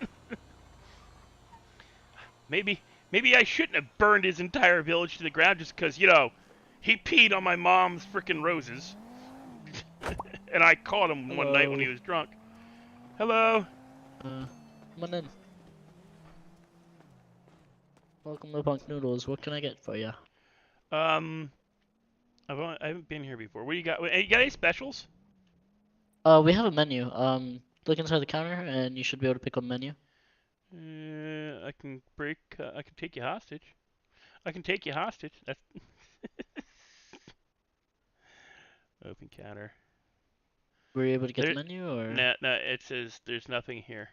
maybe I shouldn't have burned his entire village to the ground just because, he peed on my mom's frickin' roses. And I caught him one night when he Hello. was drunk. Hello. Come on in. Welcome to Punk Noodles. What can I get for you? Um, I haven't been here before. What do you got? Hey, you got any specials? We have a menu. Look inside the counter, and you should be able to pick on the menu. I can break. I can take you hostage. I can take you hostage. That's open counter. Were you able to get the There, menu, or no. It says there's nothing here.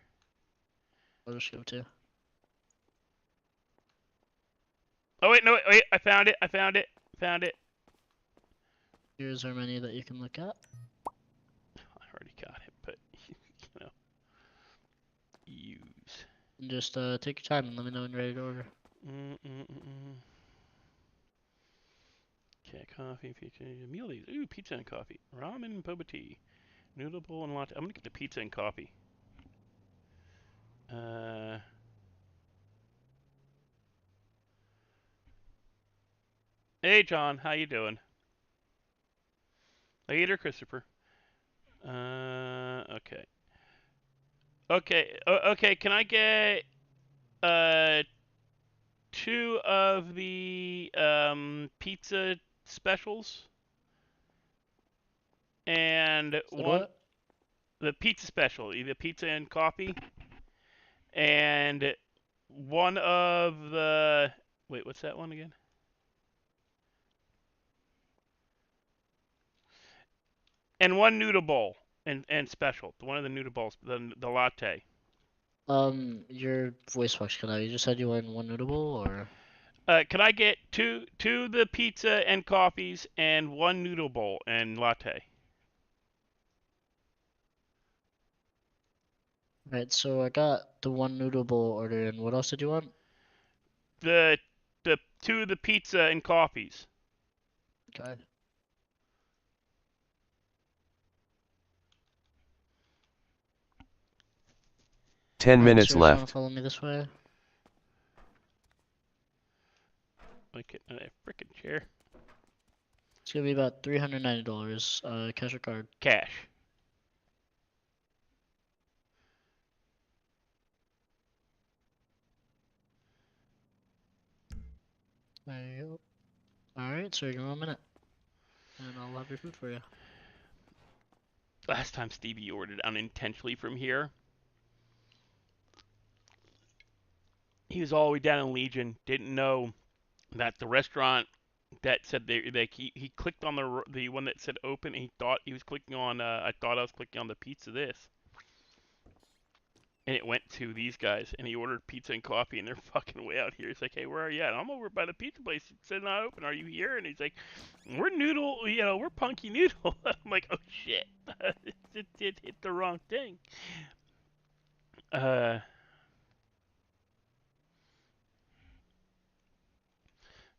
I'll just go to? Oh wait, no, wait. I found it. I found it. Found it. Here's our menu that you can look at. I already got it, but use. And just take your time and let me know when you're ready to order. Okay, coffee, pizza, meal leaves. Ooh, pizza and coffee. Ramen and boba tea. Noodle bowl and latte. I'm gonna get the pizza and coffee. Hey John, how you doing? Later, Christopher. Okay. Okay. Can I get uh two of the pizza specials and Said one what? the pizza special, either pizza and coffee, and one of the wait, what's that one again? And one noodle bowl and special. One of the noodle bowls, the latte. Your voice box cut out. You just said you wanted one noodle bowl, or? Can I get two the pizza and coffees and one noodle bowl and latte? Right, so I got the one noodle bowl order, and what else did you want? The two of the pizza and coffees. Okay. 10 Alright, minutes sir, if you want to left. follow me this way. Like a freaking chair. It's gonna be about $390, cash or card. Cash. There you go. Alright, sir, give me 1 minute. And I'll have your food for you. Last time Stevie ordered unintentionally from here, he was all the way down in Legion. Didn't know that the restaurant that said he clicked on the one that said open. And he thought he was clicking on. I thought I was clicking on the pizza this. And it went to these guys, and he ordered pizza and coffee, and they're fucking way out here. He's like, "Hey, where are you at?" I'm over by the pizza place. It said not open. Are you here? And he's like, "We're noodle, we're punky noodle." I'm like, "Oh shit, it hit the wrong thing." Uh,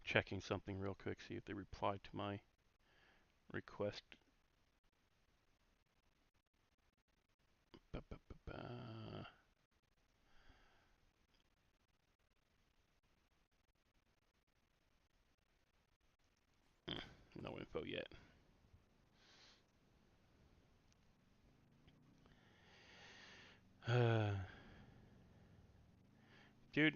Checking something real quick, see if they replied to my request. info yet. Dude,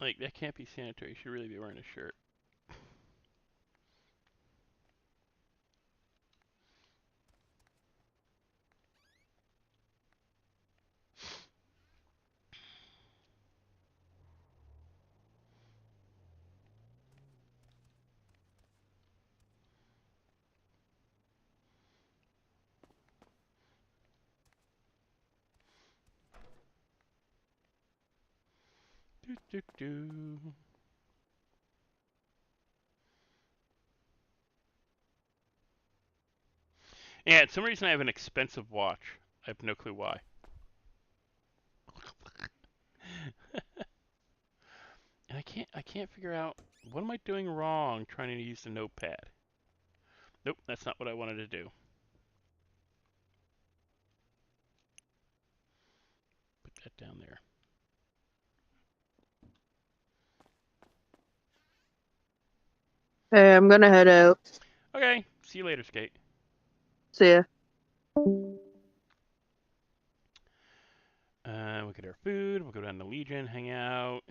like, that can't be sanitary. You should really be wearing a shirt. Do, do, do. Yeah, for some reason I have an expensive watch. I have no clue why. And I can't figure out what am I doing wrong trying to use the notepad. Nope, that's not what I wanted to do. Put that down there. Hey, I'm gonna head out. Okay, see you later, Skate. See ya. We'll get our food. We'll go down to Legion, hang out.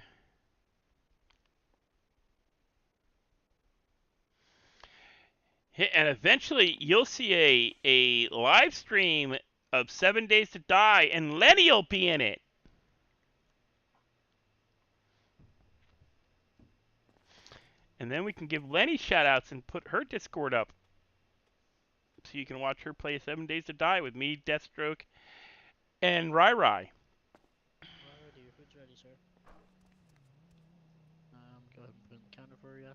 And eventually, you'll see a live stream of 7 Days to Die, and Lenny will be in it. And then we can give Lenny shoutouts and put her Discord up. So you can watch her play 7 Days to Die with me, Deathstroke, and Rai Rai. Alrighty, your food's ready, sir. Go ahead and put it in the counter for you.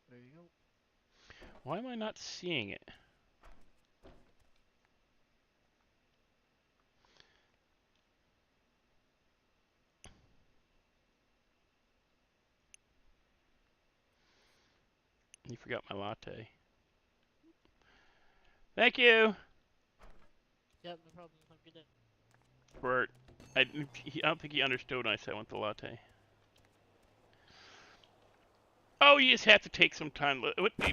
There you go. Why am I not seeing it? You forgot my latte. Thank you. Yep, no problem. Have a good day. For I don't think he understood when I said I want the latte. Oh, you just have to take some time.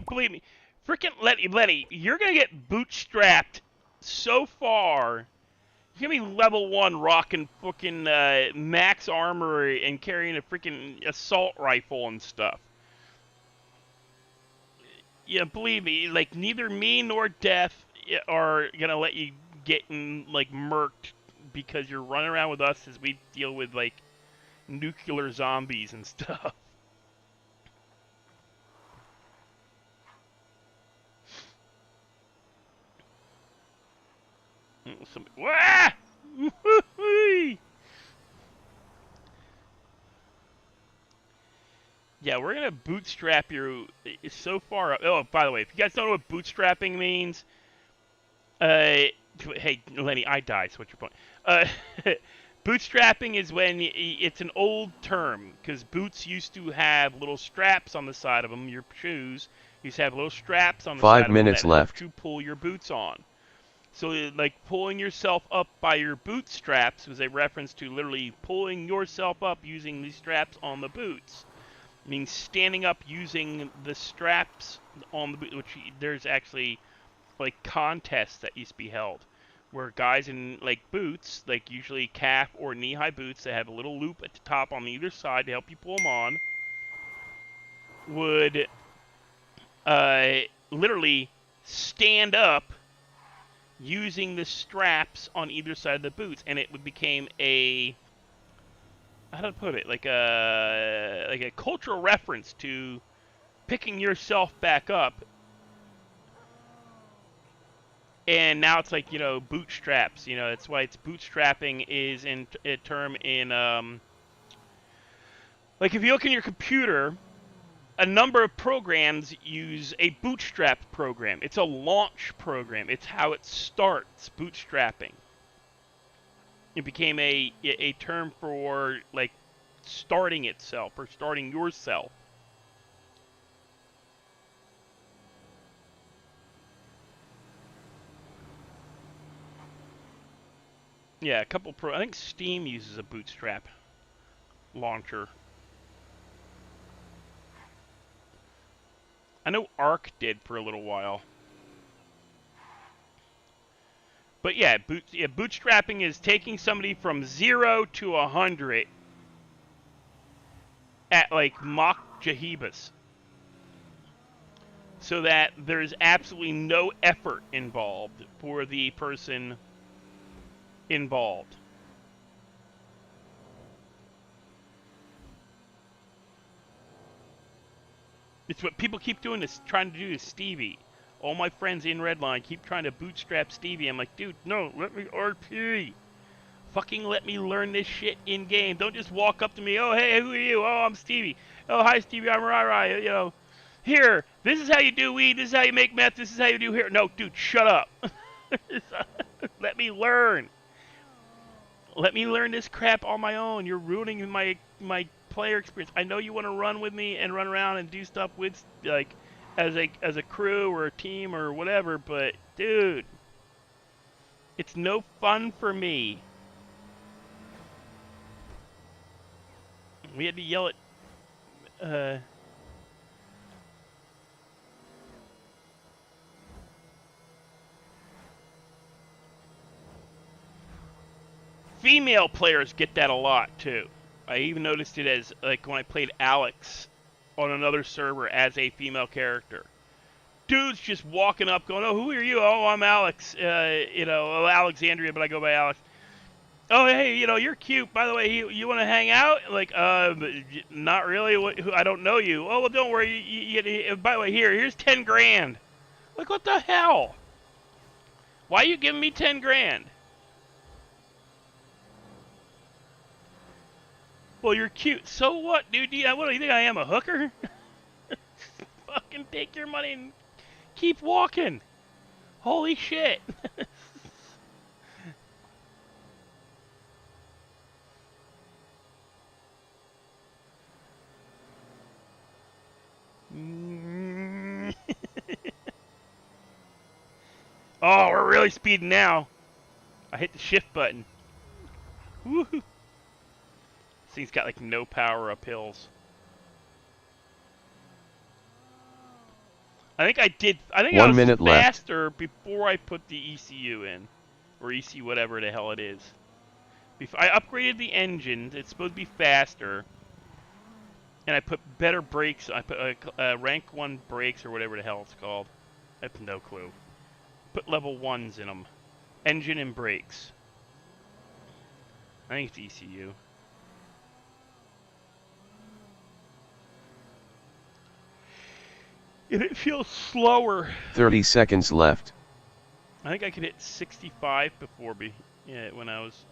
Believe me, freaking Letty, you're gonna get bootstrapped so far. You're gonna be level 1 rocking fucking max armor and carrying a freaking assault rifle and stuff. Yeah, believe me, like neither me nor Death are gonna let you get like murked because you're running around with us as we deal with like nuclear zombies and stuff. Wah! Yeah, we're gonna bootstrap you so far up. Oh, by the way, if you guys don't know what bootstrapping means, hey Lenny, I die. So what's your point? Uh, bootstrapping is when it's an old term because boots used to have little straps on the side of them. Your shoes used to have little straps on the 5 side of them that minutes helped left. you pull your boots on. So, like, pulling yourself up by your bootstraps was a reference to literally pulling yourself up using these straps on the boots. Means standing up using the straps on the boot, which there's actually, like, contests that used to be held. Where guys in, like, boots, like, usually calf or knee-high boots that have a little loop at the top on either side to help you pull them on, would, literally stand up using the straps on either side of the boots, and it became a how to put it like a cultural reference to picking yourself back up. And now it's like bootstraps. That's why it's bootstrapping is in a term in like if you look in your computer. A number of programs use a bootstrap program. It's a launch program. It's how it starts, bootstrapping. It became a term for like starting itself or starting yourself. Yeah, a couple pro. I think Steam uses a bootstrap launcher. I know Arc did for a little while. But yeah, bootstrapping is taking somebody from 0 to 100 at like Mach Jahibas, so that there's absolutely no effort involved for the person involved. It's what people keep doing, is trying to do to Stevie. All my friends in Redline keep trying to bootstrap Stevie. I'm like, dude, no, let me RP. Fucking let me learn this shit in game. Don't just walk up to me. Oh, hey, who are you? Oh, I'm Stevie. Oh, hi, Stevie. I'm Rai. You know, here. This is how you do weed. This is how you make meth. This is how you do here. No, dude, shut up. Let me learn. Let me learn this crap on my own. You're ruining my player experience. I know you want to run with me and run around and do stuff with like as a crew or a team or whatever, but dude, it's no fun for me. We had to yell at female players get that a lot too. I even noticed it as like when I played Alex on another server as a female character. Dudes just walking up, going, "Oh, who are you? Oh, I'm Alex. Alexandria, but I go by Alex. Oh, hey, you're cute. By the way, you want to hang out? Like, not really. I don't know you. Oh, well, don't worry. By the way, here's 10 grand. Like, what the hell? Why are you giving me 10 grand? Well, you're cute. So what, dude? What do you think I am, a hooker? Fucking take your money and keep walking. Holy shit. Oh, we're really speeding now. I hit the shift button. Woohoo. This thing's got like no power up hills. I think I 1 was minute left. faster before I put the ECU in. Or EC whatever the hell it is. I upgraded the engine. It's supposed to be faster. And I put better brakes. I put rank 1 brakes or whatever the hell it's called. I have no clue. Put level 1s in them. Engine and brakes. I think it's ECU. And it feels slower. 30 seconds left. I think I could hit 65 before when I was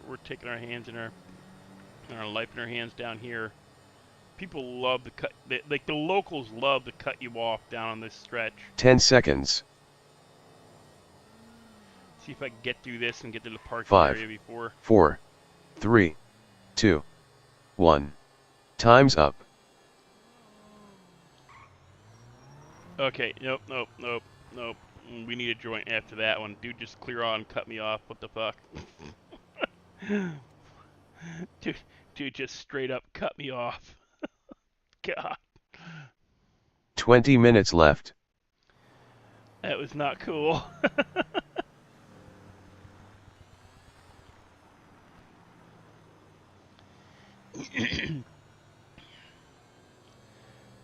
we're taking our hands in our life in our hands down here. People love to cut, like the locals love to cut you off down on this stretch. 10 seconds. See if I can get through this and get to the parking 5, area before. 4, 3, 2, 1. Time's up. Okay, nope. We need a joint after that one. Dude, just clear on, cut me off. What the fuck? Dude, just straight up cut me off. God. 20 minutes left. That was not cool.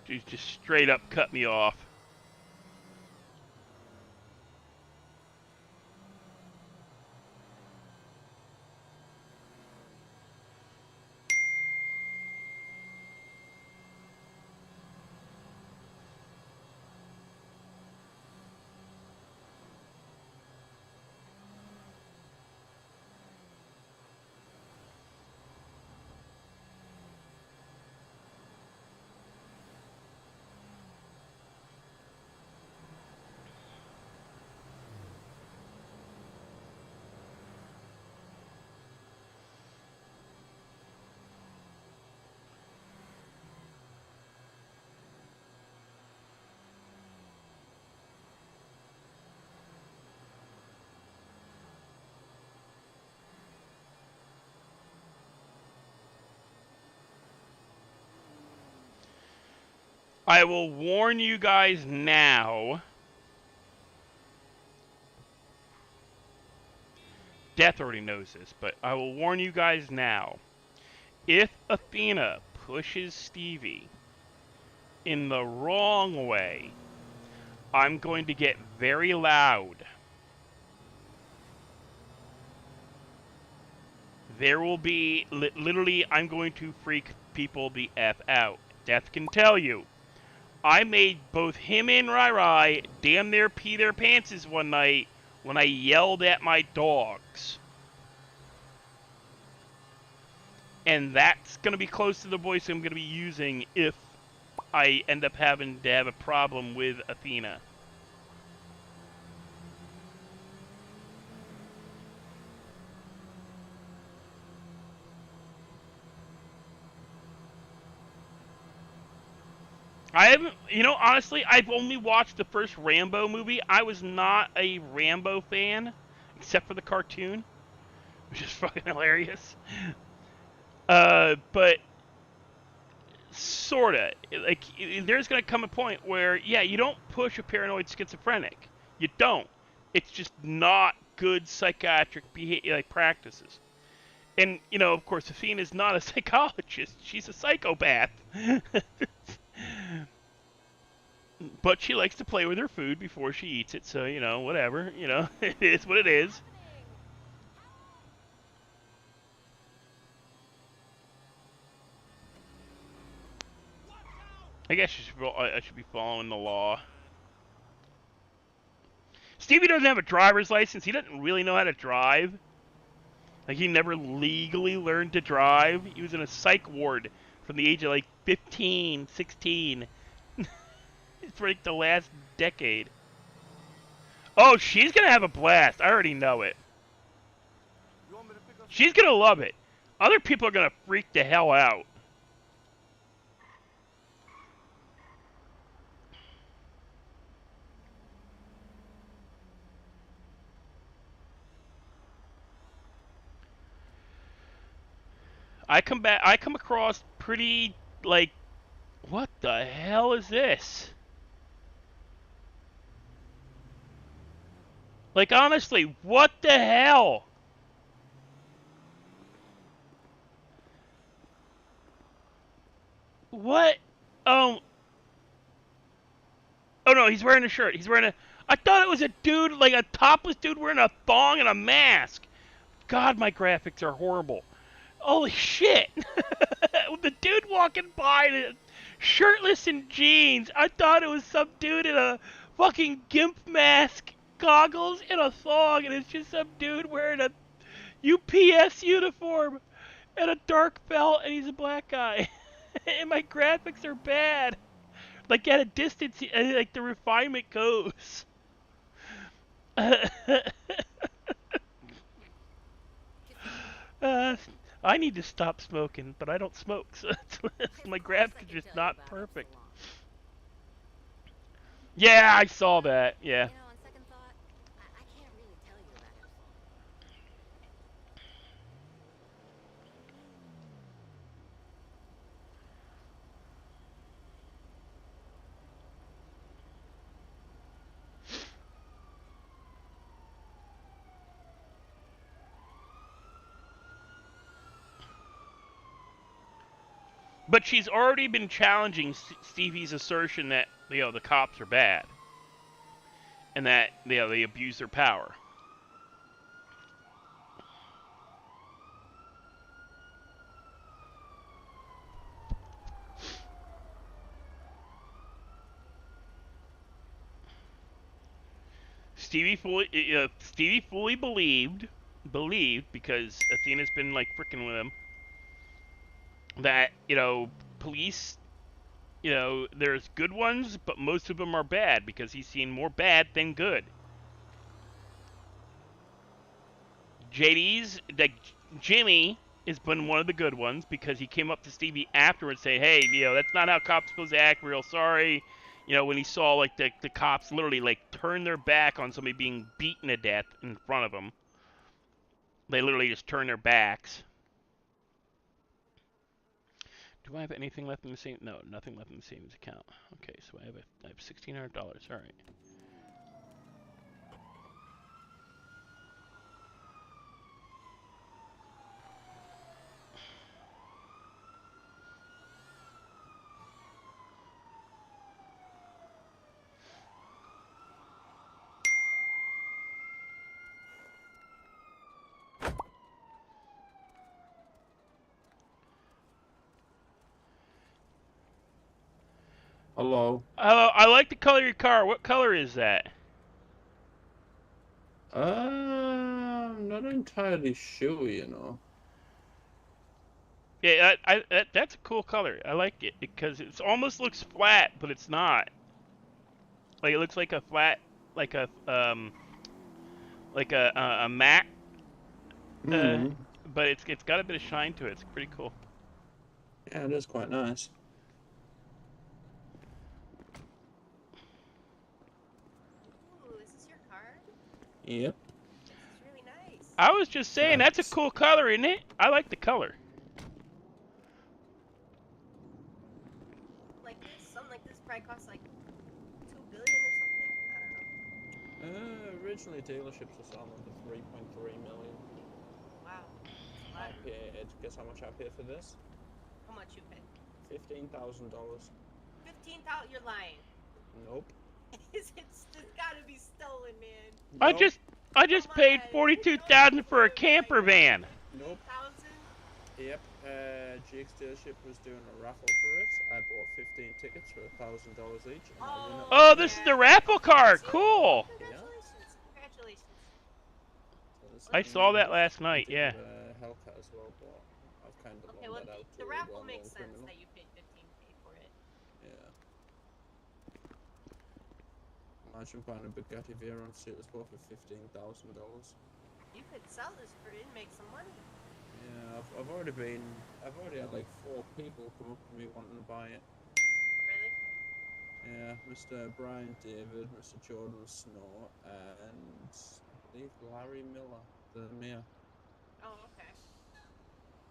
Dude, just straight up cut me off. I will warn you guys now. Death already knows this, but I will warn you guys now. If Athena pushes Stevie in the wrong way, I'm going to get very loud. There will be, literally, I'm going to freak people the F out. Death can tell you. I made both him and Rai Rai damn near pee their pantses one night when I yelled at my dogs. And that's going to be close to the voice I'm going to be using if I end up having to have a problem with Athena. I haven't, honestly, I've only watched the first Rambo movie. I was not a Rambo fan, except for the cartoon, which is fucking hilarious. But sorta, like, there's gonna come a point where, yeah, you don't push a paranoid schizophrenic. You don't. It's just not good psychiatric practices. And, of course, Athena's not a psychologist. She's a psychopath. But she likes to play with her food before she eats it, so, whatever. It is what it is. I guess I should be following the law. Stevie doesn't have a driver's license. He doesn't really know how to drive. Like, he never legally learned to drive. He was in a psych ward from the age of, 15, 16. It's like the last decade. Oh, she's gonna have a blast. I already know it. She's gonna love it. Other people are gonna freak the hell out. I come across pretty, what the hell is this? Like, honestly, what the hell? What? Oh no, he's wearing a shirt. I thought it was a dude, like a topless dude wearing a thong and a mask. God, my graphics are horrible. Holy shit. The dude walking by, shirtless in jeans. I thought it was some dude in a fucking gimp mask, goggles, and a thong, and it's just some dude wearing a UPS uniform and a dark belt, and he's a black guy. And my graphics are bad. Like, at a distance, like, the refinement goes. I need to stop smoking, but I don't smoke, so my graphics are just not perfect. Yeah, I saw that. Yeah. But she's already been challenging Stevie's assertion that, the cops are bad. And that, they abuse their power. Stevie fully believed, because Athena's been, fricking with him, that, police, there's good ones, but most of them are bad, because he's seen more bad than good. Jimmy has been one of the good ones, because he came up to Stevie afterwards saying, hey, that's not how cops supposed to act, real sorry. When he saw, the cops literally, turn their back on somebody being beaten to death in front of them. They literally just turn their backs. Do I have anything left in the same? No, nothing left in the savings account. Okay, so I have $1,600. All right. Hello. Hello, I like the color of your car. What color is that? I'm not entirely sure, you know. Yeah, that's a cool color. I like it because it almost looks flat, but it's not. Like it looks like a flat, like a matte, uh, Hmm. but it's got a bit of shine to it. It's pretty cool. Yeah, it is quite nice. Ooh, is this your card? Yep. This is really nice. I was just saying that's a Thanks. cool color, isn't it? I like the color. Like this, something like this probably costs like 2 billion or something. I don't know. Originally dealerships were selling them for 3.3 million. Wow, that's a I lot. paid, guess how much I paid for this? How much you pay? $15,000. 15,000. You're lying. Nope. It's gotta be stolen, man. I Nope. just I just Come paid on. 42,000 for a camper van. Nope. 15,000. Yep. Jake's dealership was doing a raffle for it. I bought 15 tickets for $1,000 each, and I won it. Oh, this is the raffle card. Cool. Congratulations. Congratulations. So this I is saw that nice. last I night. did Yeah. Hellcat as well, but I've kind of Okay, loaned well, that out to the a raffle well-known makes sense criminal. that you paid 15K for it. Yeah. Imagine buying a Bugatti Veyron Super Sport for $15,000. You could sell this for it and make some money. Yeah, I've already had like 4 people come up to me wanting to buy it. Really? Yeah, Mr. Brian David, Mr. Jordan Snow, and I believe Larry Miller, the mayor. Oh, okay.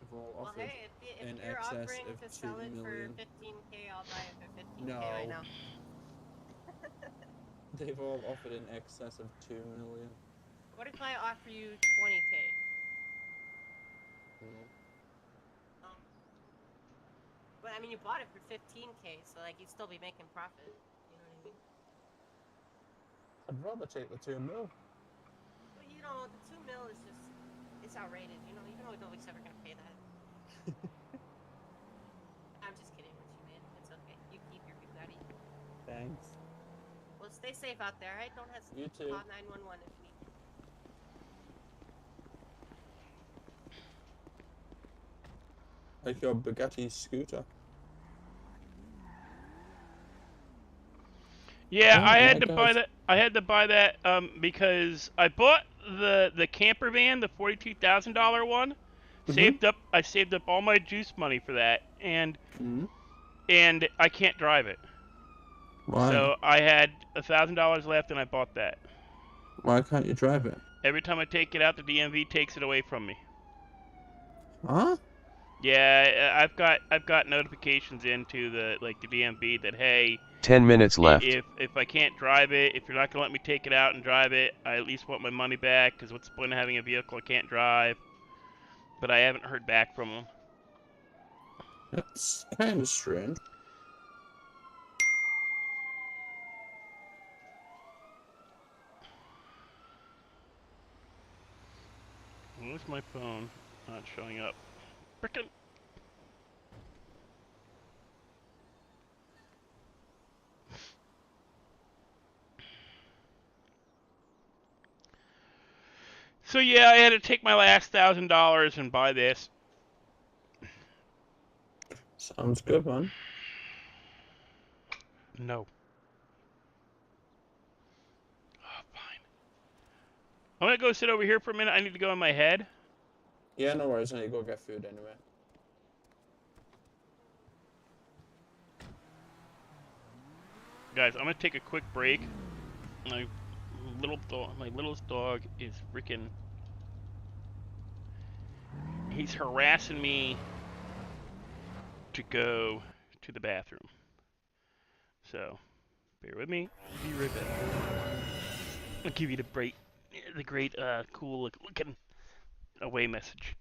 Have all Well, offered hey, if in you're excess offering of to 2 sell it for million. 15K, I'll buy it for 15K No. right now. They've all offered in excess of 2 million. What if I offer you 20K? No. Oh. But I mean, you bought it for 15K, so like you'd still be making profit. You know what I mean? I'd rather take the 2 mil. But you know, the 2 mil is just, it's outrageous. You know nobody's ever gonna pay that. I'm just kidding with you, man. It's okay. You keep your Bugatti. Thanks. Well, stay safe out there, right? Don't hesitate You to too. call 911 if you need. Like your Bugatti scooter. Yeah, Oh I my had to buy God. that. I had to buy that because I bought the camper van, the $42,000 one. I saved up all my juice money for that, and Mm-hmm. I can't drive it. Why? So I had $1,000 left, and I bought that. Why can't you drive it? Every time I take it out, the DMV takes it away from me. Huh? Yeah, I've got notifications into the DMV that hey, 10 minutes left. if I can't drive it, if you're not gonna let me take it out and drive it, I at least want my money back. Because what's the point of having a vehicle I can't drive? But I haven't heard back from them. That's kind of strange. Where's my phone? Not showing up. Frickin'. So yeah, I had to take my last $1,000 and buy this. Sounds good, man. No. Oh, fine. I'm gonna go sit over here for a minute. I need to go in my head. Yeah, no worries. I need to go get food anyway. Guys, I'm gonna take a quick break. My littlest dog is freaking. He's harassing me to go to the bathroom. So, bear with me. Be right back. I'll give you the great, cool looking away message.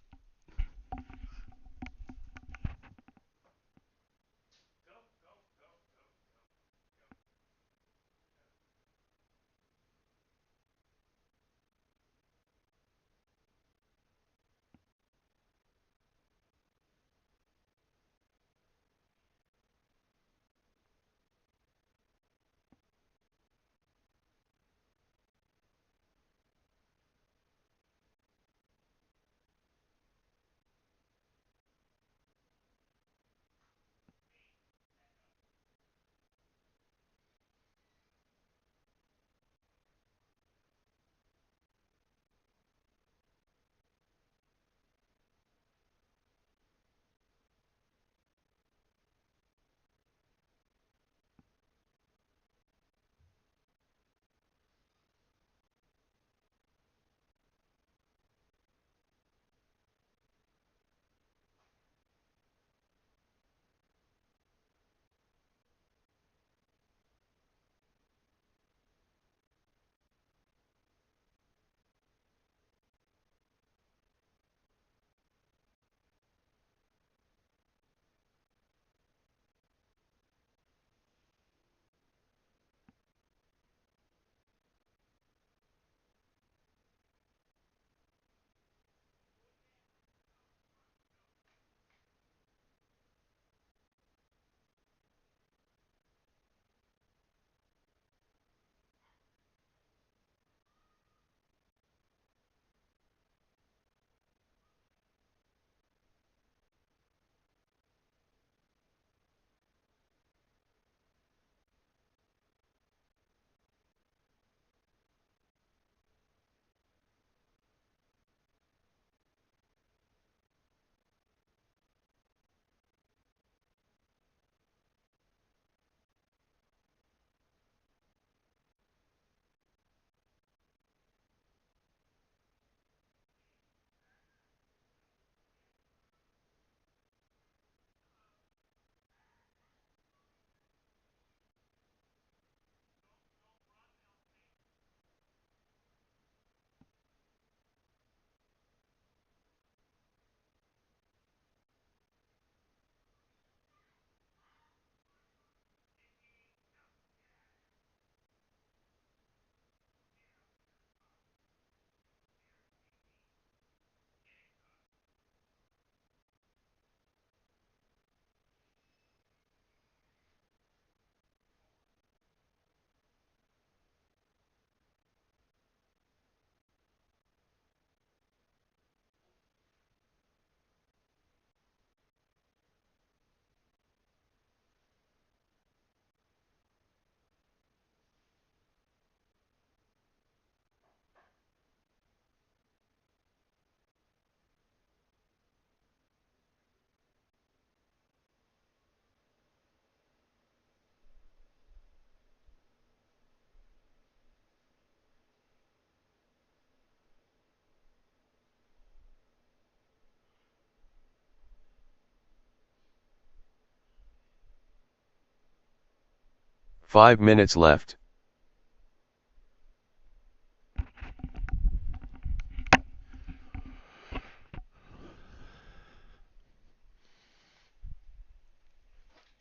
Five minutes left.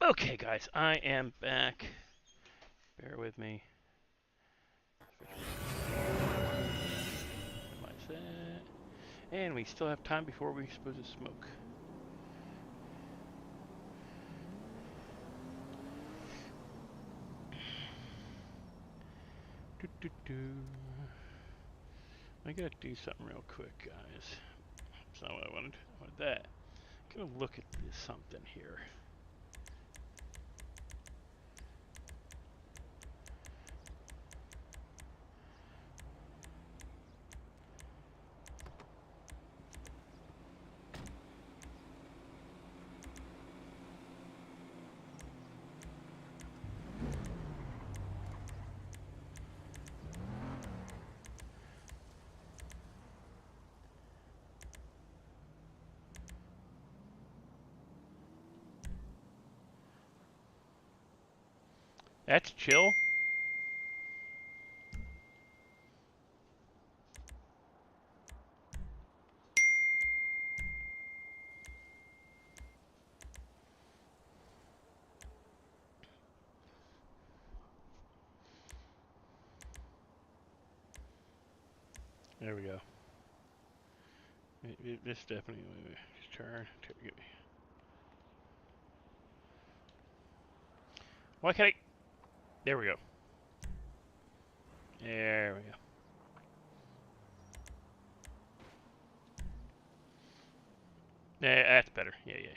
Okay, guys, I am back. Bear with me. Minimize that. And we still have time before we're supposed to smoke. I gotta do something real quick, guys. That's not what I wanted. I wanted that. I'm gonna look at this something here. That's chill. There we go. This definitely turn. Why can't I? There we go. There we go. Yeah, that's better. Yeah, yeah.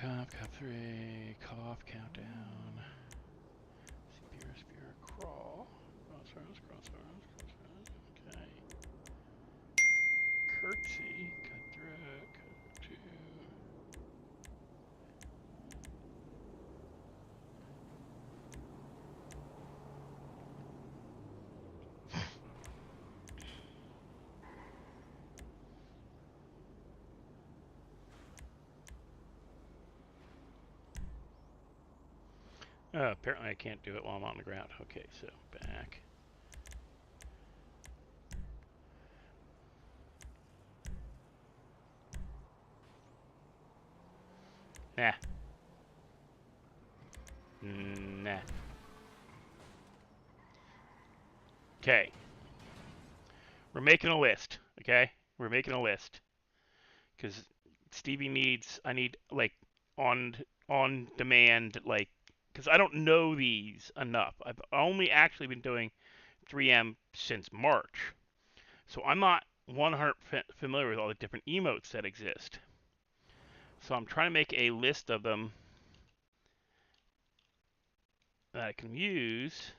Cop 3, cough, countdown. Spear, crawl. Crossroads. Okay. Curtsy, cut through, cut 2. Apparently I can't do it while I'm on the ground. Okay, so back. Nah. Nah. Okay. We're making a list, okay? We're making a list. Because Stevie needs, I need, like, on demand, like, because I don't know these enough. I've only actually been doing 3M since March. So I'm not 100% familiar with all the different emotes that exist. So I'm trying to make a list of them that I can use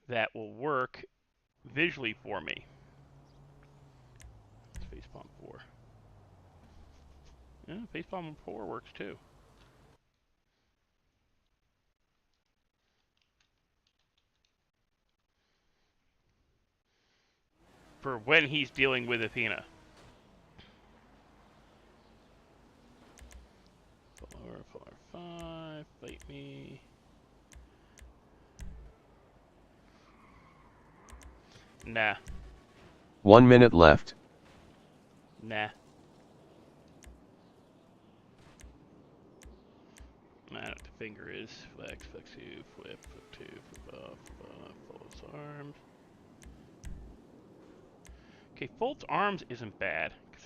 that will work visually for me. Facepalm 4. Yeah, Facepalm 4 works too. For when he's dealing with Athena. Full R5, fight me. Nah. 1 minute left. Nah. I don't know what the finger is. Flex 2, flip 2, flip off, folds arms. Okay, folds arms isn't bad, because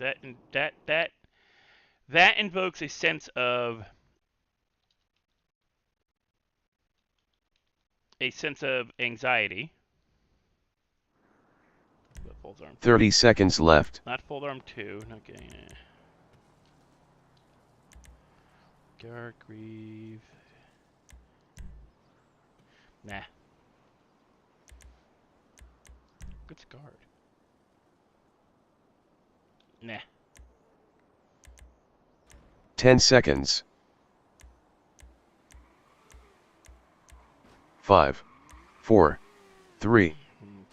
that invokes a sense of anxiety. But folds arm 30 seconds left. Not fold arm 2. Not getting it. Dark Grieve. Nah. Good guard. Nah. 10 seconds. 5, 4, 3,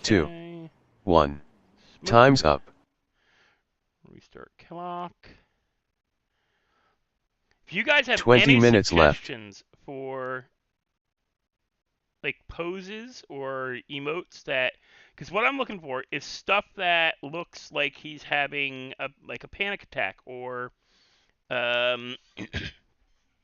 2, Okay. 1. Smoke. Time's up. Restart clock. If you guys have 20 any minutes left. suggestions for like poses or emotes that, because what I'm looking for is stuff that looks like he's having a panic attack or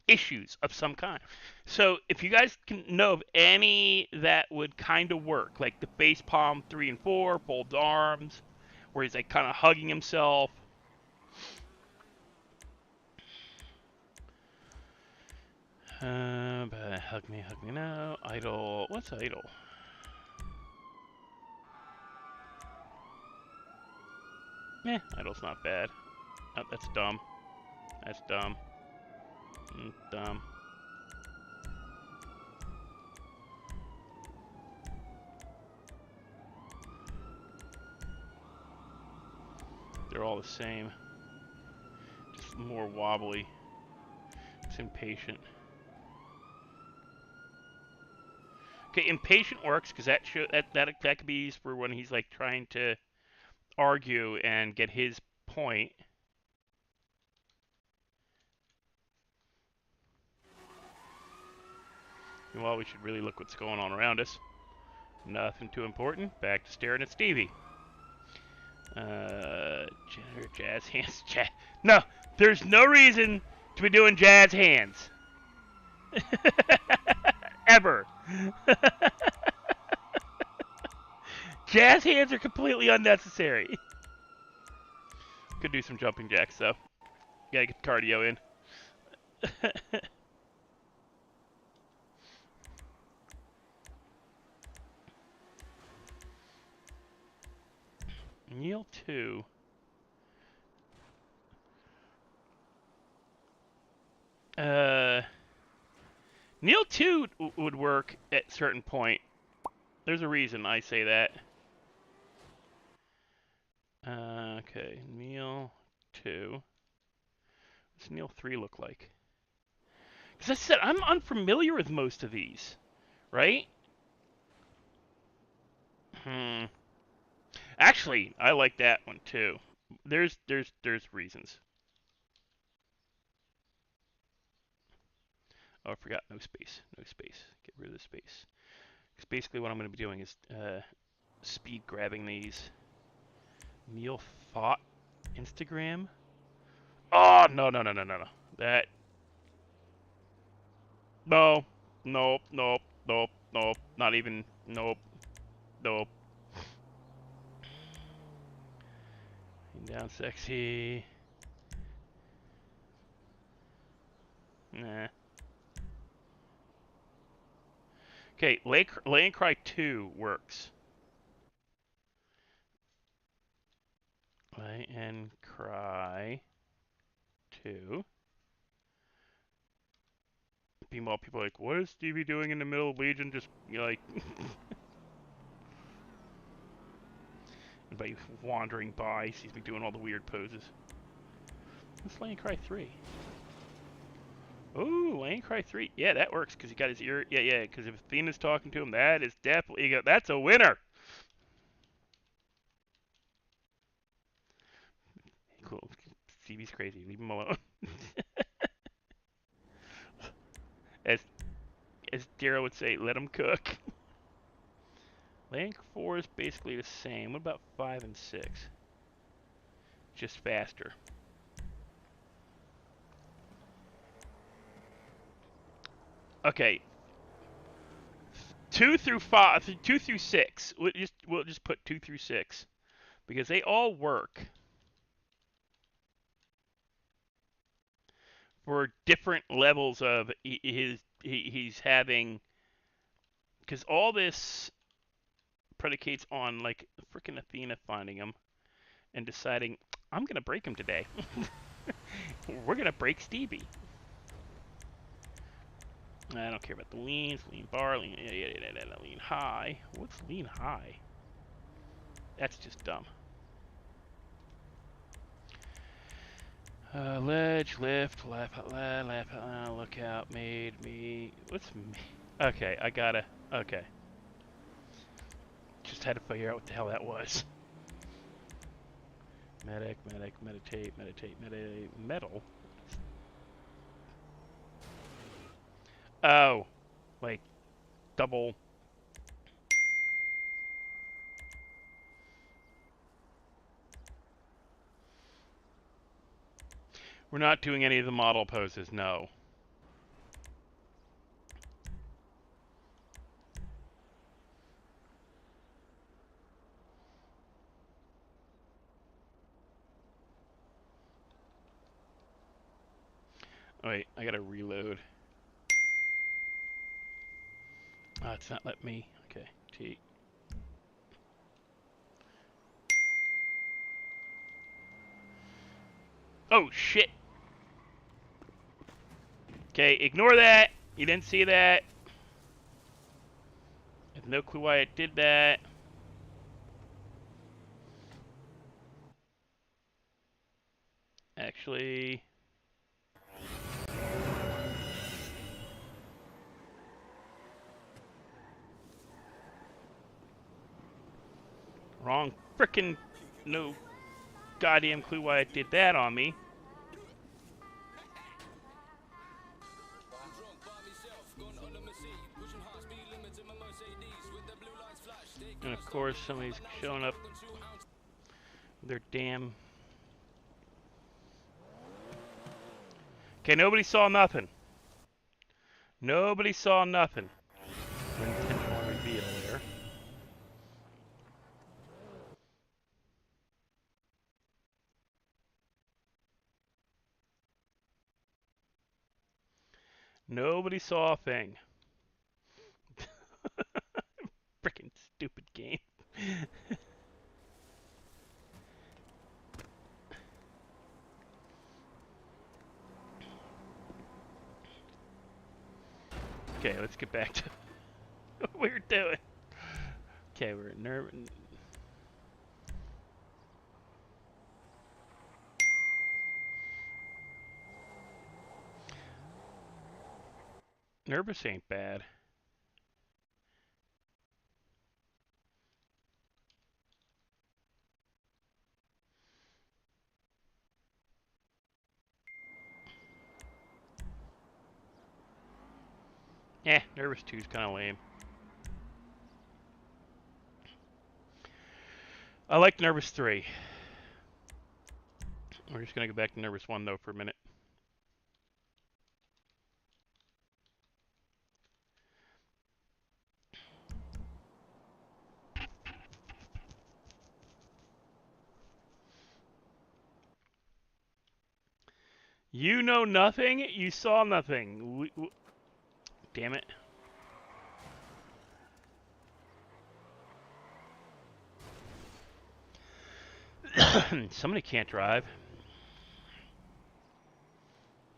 issues of some kind. So if you guys can know of any that would kind of work, like the face palm 3 and 4, fold arms, where he's like kind of hugging himself. But hug me now. Idle. What's idle? Idle's not bad. Oh, that's dumb. That's dumb. Dumb. They're all the same. Just more wobbly. It's impatient. Okay, impatient works because that could be used for when he's like trying to argue and get his point. Well, we should really look what's going on around us. Nothing too important. Back to staring at Stevie. Janitor, jazz hands, No, there's no reason to be doing jazz hands. Ever. Jazz hands are completely unnecessary. Could do some jumping jacks, though. Gotta get the cardio in. Kneel 2. Kneel 2 would work at a certain point. There's a reason I say that. Okay, Kneel 2. What's Kneel 3 look like? Because I said, I'm unfamiliar with most of these, right? Actually, I like that one too. There's reasons. Oh, I forgot. No space. No space. Get rid of the space. Because basically what I'm going to be doing is speed grabbing these. Neil Thought Instagram. Oh, no. That. No. Nope. Not even. Nope. Down sexy. Nah. Okay, Lay and Cry 2 works. Lay and Cry 2. Meanwhile, people are like, what is Stevie doing in the middle of Legion? Just, like... Anybody wandering by sees me doing all the weird poses. Let's Lay and Cry 3. Ooh, Lay and Cry 3. Yeah, that works, because he got his ear... Yeah, because if Athena's talking to him, that is definitely... That's a winner! Cool. Stevie's crazy. Leave him alone. As Daryl would say, let him cook. Link 4 is basically the same. What about 5 and 6? Just faster. Okay. 2 through 6. We'll just put 2 through 6 because they all work for different levels of he's having, because all this predicates on like freaking Athena finding him and deciding, I'm gonna break him today. We're gonna break Stevie. I don't care about the leans, lean bar, lean high. What's lean high? That's just dumb. Ledge, lift, laugh out loud, look out, made me. What's me? Okay, I gotta. Okay. Just had to figure out what the hell that was. Medic, meditate, metal. Oh, like double. We're not doing any of the model poses, no. Wait, I gotta reload. Oh, it's not letting me. Okay, T. Oh, shit. Okay, ignore that. You didn't see that. I have no clue why it did that. Actually... Wrong frickin'... no goddamn clue why it did that on me. And of course, somebody's showing up with their damn. Okay, nobody saw nothing. Nobody saw nothing. Unintentional reveal there. Nobody saw a thing. Freaking stupid game. Okay, let's get back to what we were doing. Okay, we're nervous. Nervous ain't bad. Yeah, nervous 2's kind of lame. I like nervous 3. We're just gonna go back to nervous 1 though for a minute. You know nothing. You saw nothing. Damn it. Somebody can't drive.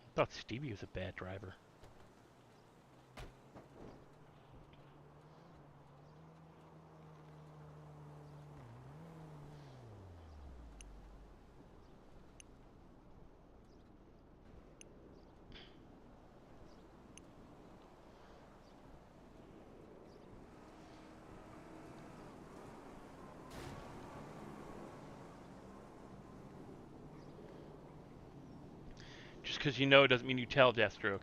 I thought Stevie was a bad driver. Just because you know doesn't mean you tell, Deathstroke.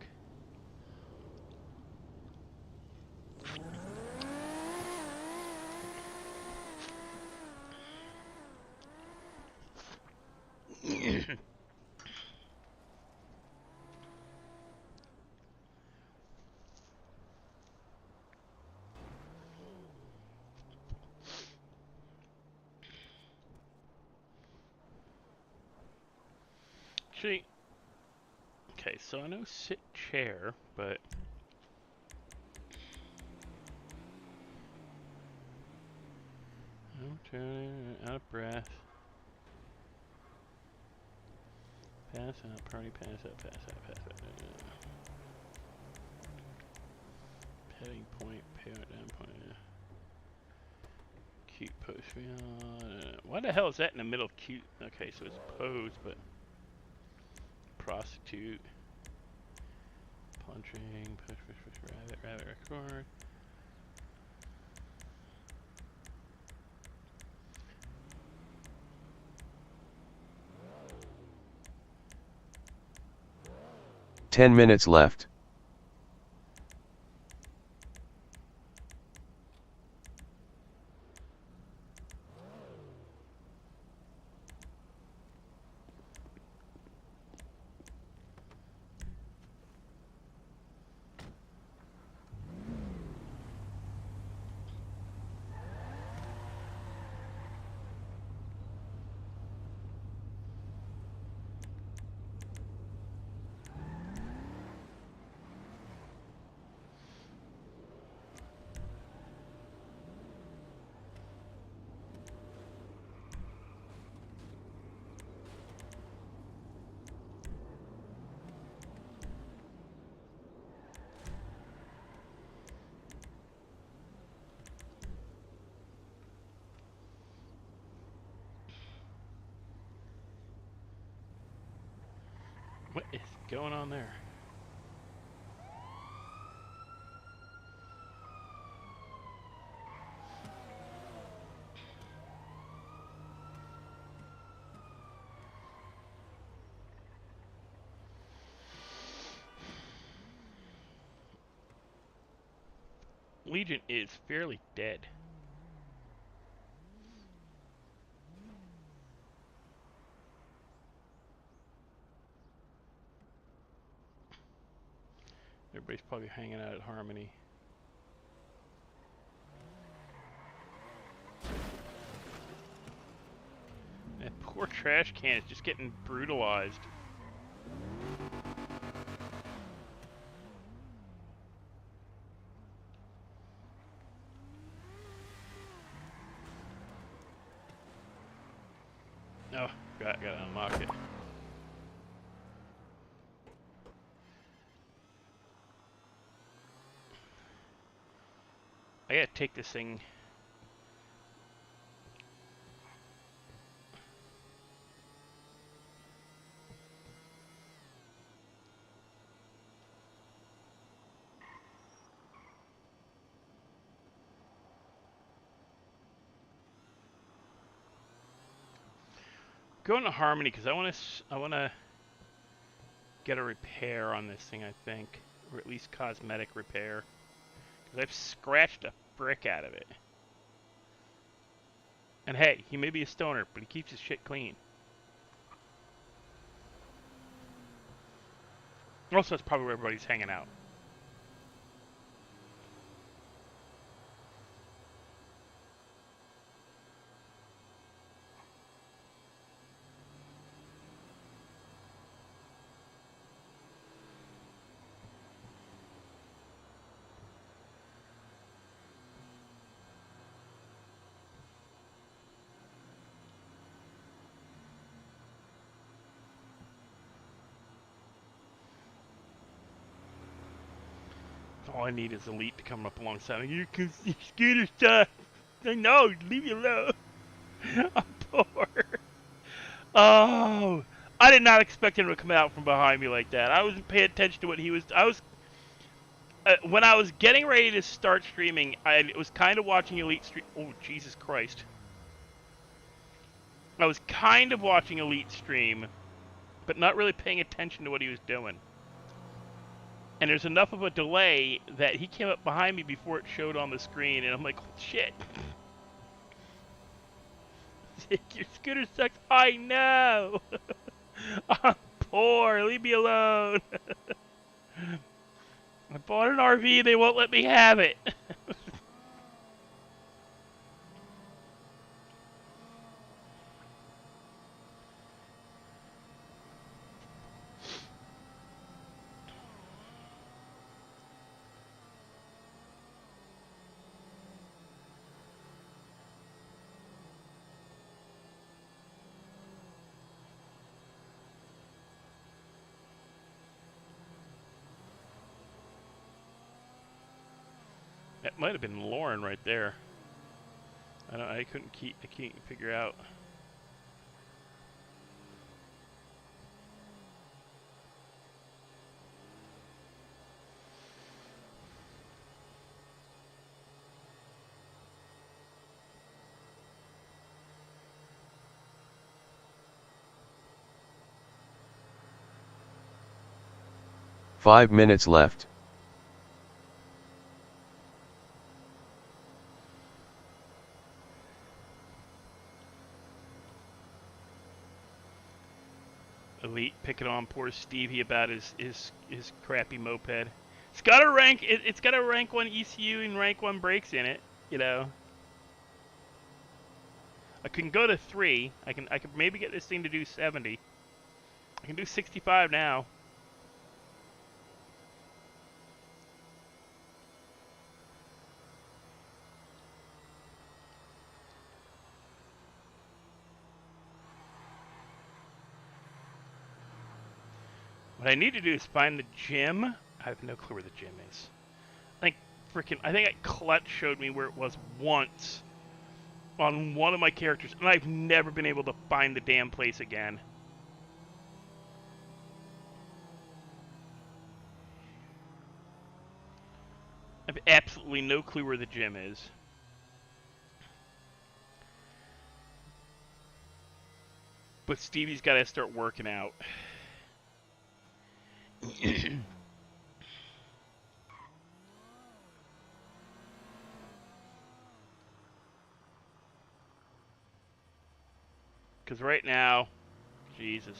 Actually, okay, so I know sit chair, but I'm turning out of breath. Pass out, party, pass out, pass out, pass out. Heading point, pay out, down point. Cute post. Why the hell is that in the middle of cute? Okay, so it's pose, but prostitute, punching, push, push, push, rabbit, rabbit, record. Ten minutes left. What is going on there? Legion is fairly dead. Everybody's probably hanging out at Harmony. That poor trash can is just getting brutalized. Oh, gotta unlock it. I gotta take this thing. Going to Harmony because I want to get a repair on this thing. I think, or at least cosmetic repair, because I've scratched a brick out of it. And hey, he may be a stoner, but he keeps his shit clean. Also, that's probably where everybody's hanging out. All I need is Elite to come up alongside me. You can scooter stuff. I know, leave me alone. I'm poor. Oh, I did not expect him to come out from behind me like that. I wasn't paying attention to what he was. When I was getting ready to start streaming, I was kind of watching Elite stream. Oh, Jesus Christ. I was kind of watching Elite stream, but not really paying attention to what he was doing. And there's enough of a delay that he came up behind me before it showed on the screen, and I'm like, shit. Your scooter sucks. I know. I'm poor. Leave me alone. I bought an RV. They won't let me have it. That might have been Lauren right there. I can't figure out. Five minutes left. Elite picking on poor Stevie about his crappy moped. It's got a rank. It's got a rank 1 ECU and rank 1 brakes in it. You know. I can go to 3. I can maybe get this thing to do 70. I can do 65 now. What I need to do is find the gym. I have no clue where the gym is. I think that Clutch showed me where it was once on one of my characters, and I've never been able to find the damn place again. I have absolutely no clue where the gym is. But Stevie's got to start working out. Because right now, Jesus.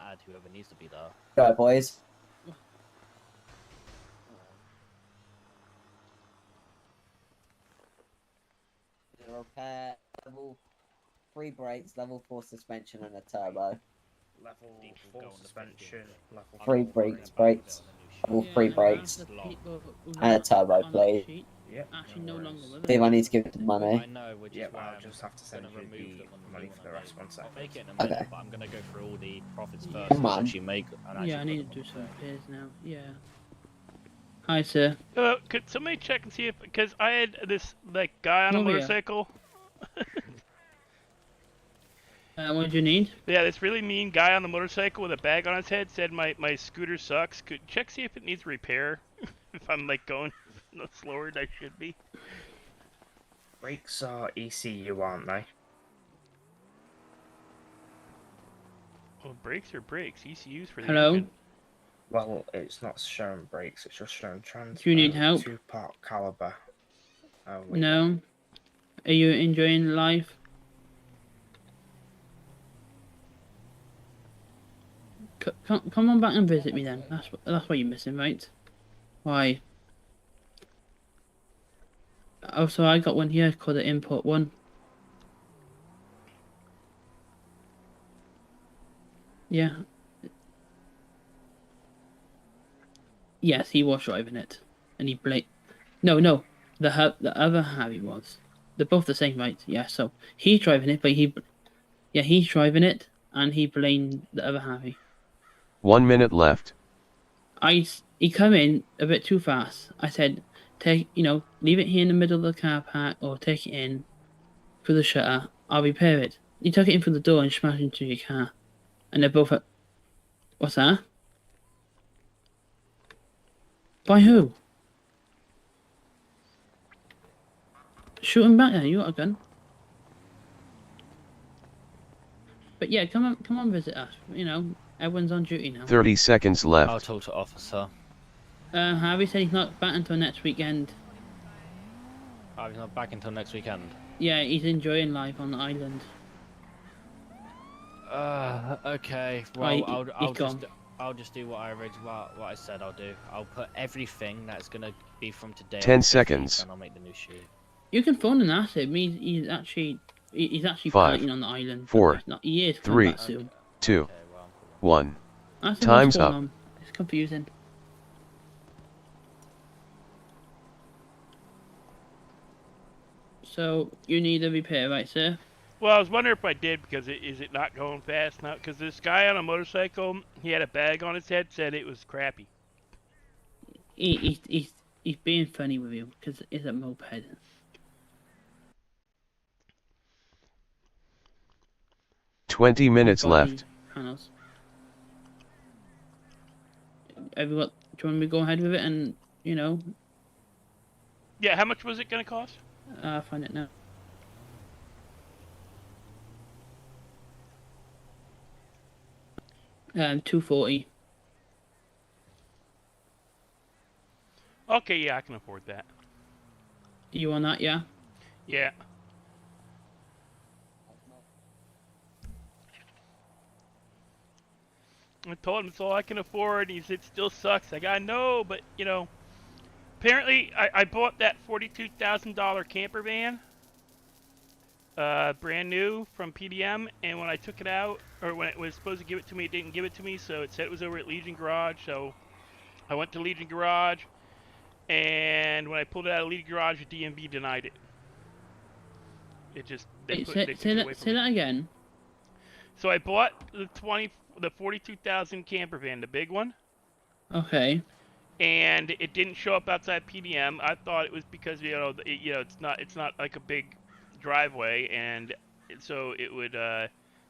Add whoever needs to be there. Go, boys. Repair level 3 brakes, level 4 suspension, and a turbo. Level People 4 go on the suspension, 15th. level 3 4 brakes, brakes. level Yeah, 3 half brakes, the people who and a are turbo, on that please. sheet Yep, actually no no worries. longer with Steve, I it. need to give it the I money. know, which Yep, is why I'll I'm just have to send gonna you remove the them on the money new for one the I rest, made. 1 second. I'll make it in a minute, Okay. but I'm gonna go through all the profits Yeah. first Come and on. actually make and actually Yeah, I put need them to on do the some thing. repairs now. Yeah. Hi, sir. Could somebody check and see if, because I had this like guy on Come a over here. motorcycle. What do you need? Yeah, this really mean guy on the motorcycle with a bag on his head said my scooter sucks. Could check see if it needs repair. If I'm like going slower than I should be. Brakes are ECU, aren't they? Well, brakes are brakes. ECUs for the Hello? engine. Well, it's not showing brakes, it's just showing Do you need help? 2-part caliber. Oh, wait. No. Are you enjoying life? Come on back and visit me then. That's what you're missing, right? Why? Oh, so I got one here called the Import One. Yeah. Yes, he was driving it, and he No, the other Harry was. They're both the same, right? Yeah. So he's driving it, but he's driving it, and he blamed the other Harry. 1 minute left. He come in a bit too fast. I said, leave it here in the middle of the car park, or take it in through the shutter. I'll repair it. He took it in through the door and smashed into your car, and they're both. What's that? By who? Shoot him back there. You got a gun. But yeah, come on, visit us. Everyone's on duty now. 30 seconds I'll left. talk to officer. Harvey said he's not back until next weekend. Oh, he's not back until next weekend. Yeah, he's enjoying life on the island. Okay. Right, Well, he's I'll just do what I said I'll do. I'll put everything that's gonna be from today. 10 on the 15th, seconds. And I'll make the new sheet. You can phone and ask him. He's actually 5, partying on the island. 4, He is 3, coming back soon. 2, Okay, well, I'm cool. 1. Ask him Time's what's going up. on. It's confusing. So you need a repair, right, sir? Well, I was wondering if I did because is it not going fast now? Because this guy on a motorcycle, he had a bag on his head, said it was crappy. He's being funny with you because it's a moped. 20 minutes Body left. Panels. Do you want me to go ahead with it and Yeah, how much was it going to cost? I'll find it now. $240. Okay, yeah, I can afford that. You want that? Yeah. Yeah. I told him it's all I can afford. He said it still sucks. I got no, but apparently I bought that $42,000 camper van, brand new from PDM, and when I took it out, or when it was supposed to give it to me, it didn't give it to me, so it said it was over at Legion Garage. So I went to Legion Garage, and when I pulled it out of Legion Garage, the DMV denied it. It just Wait, they took it away from say me. that again. So I bought the 42,000 camper van, the big one. Okay. And it didn't show up outside PDM. I thought it was because it's not like a big driveway, and so it would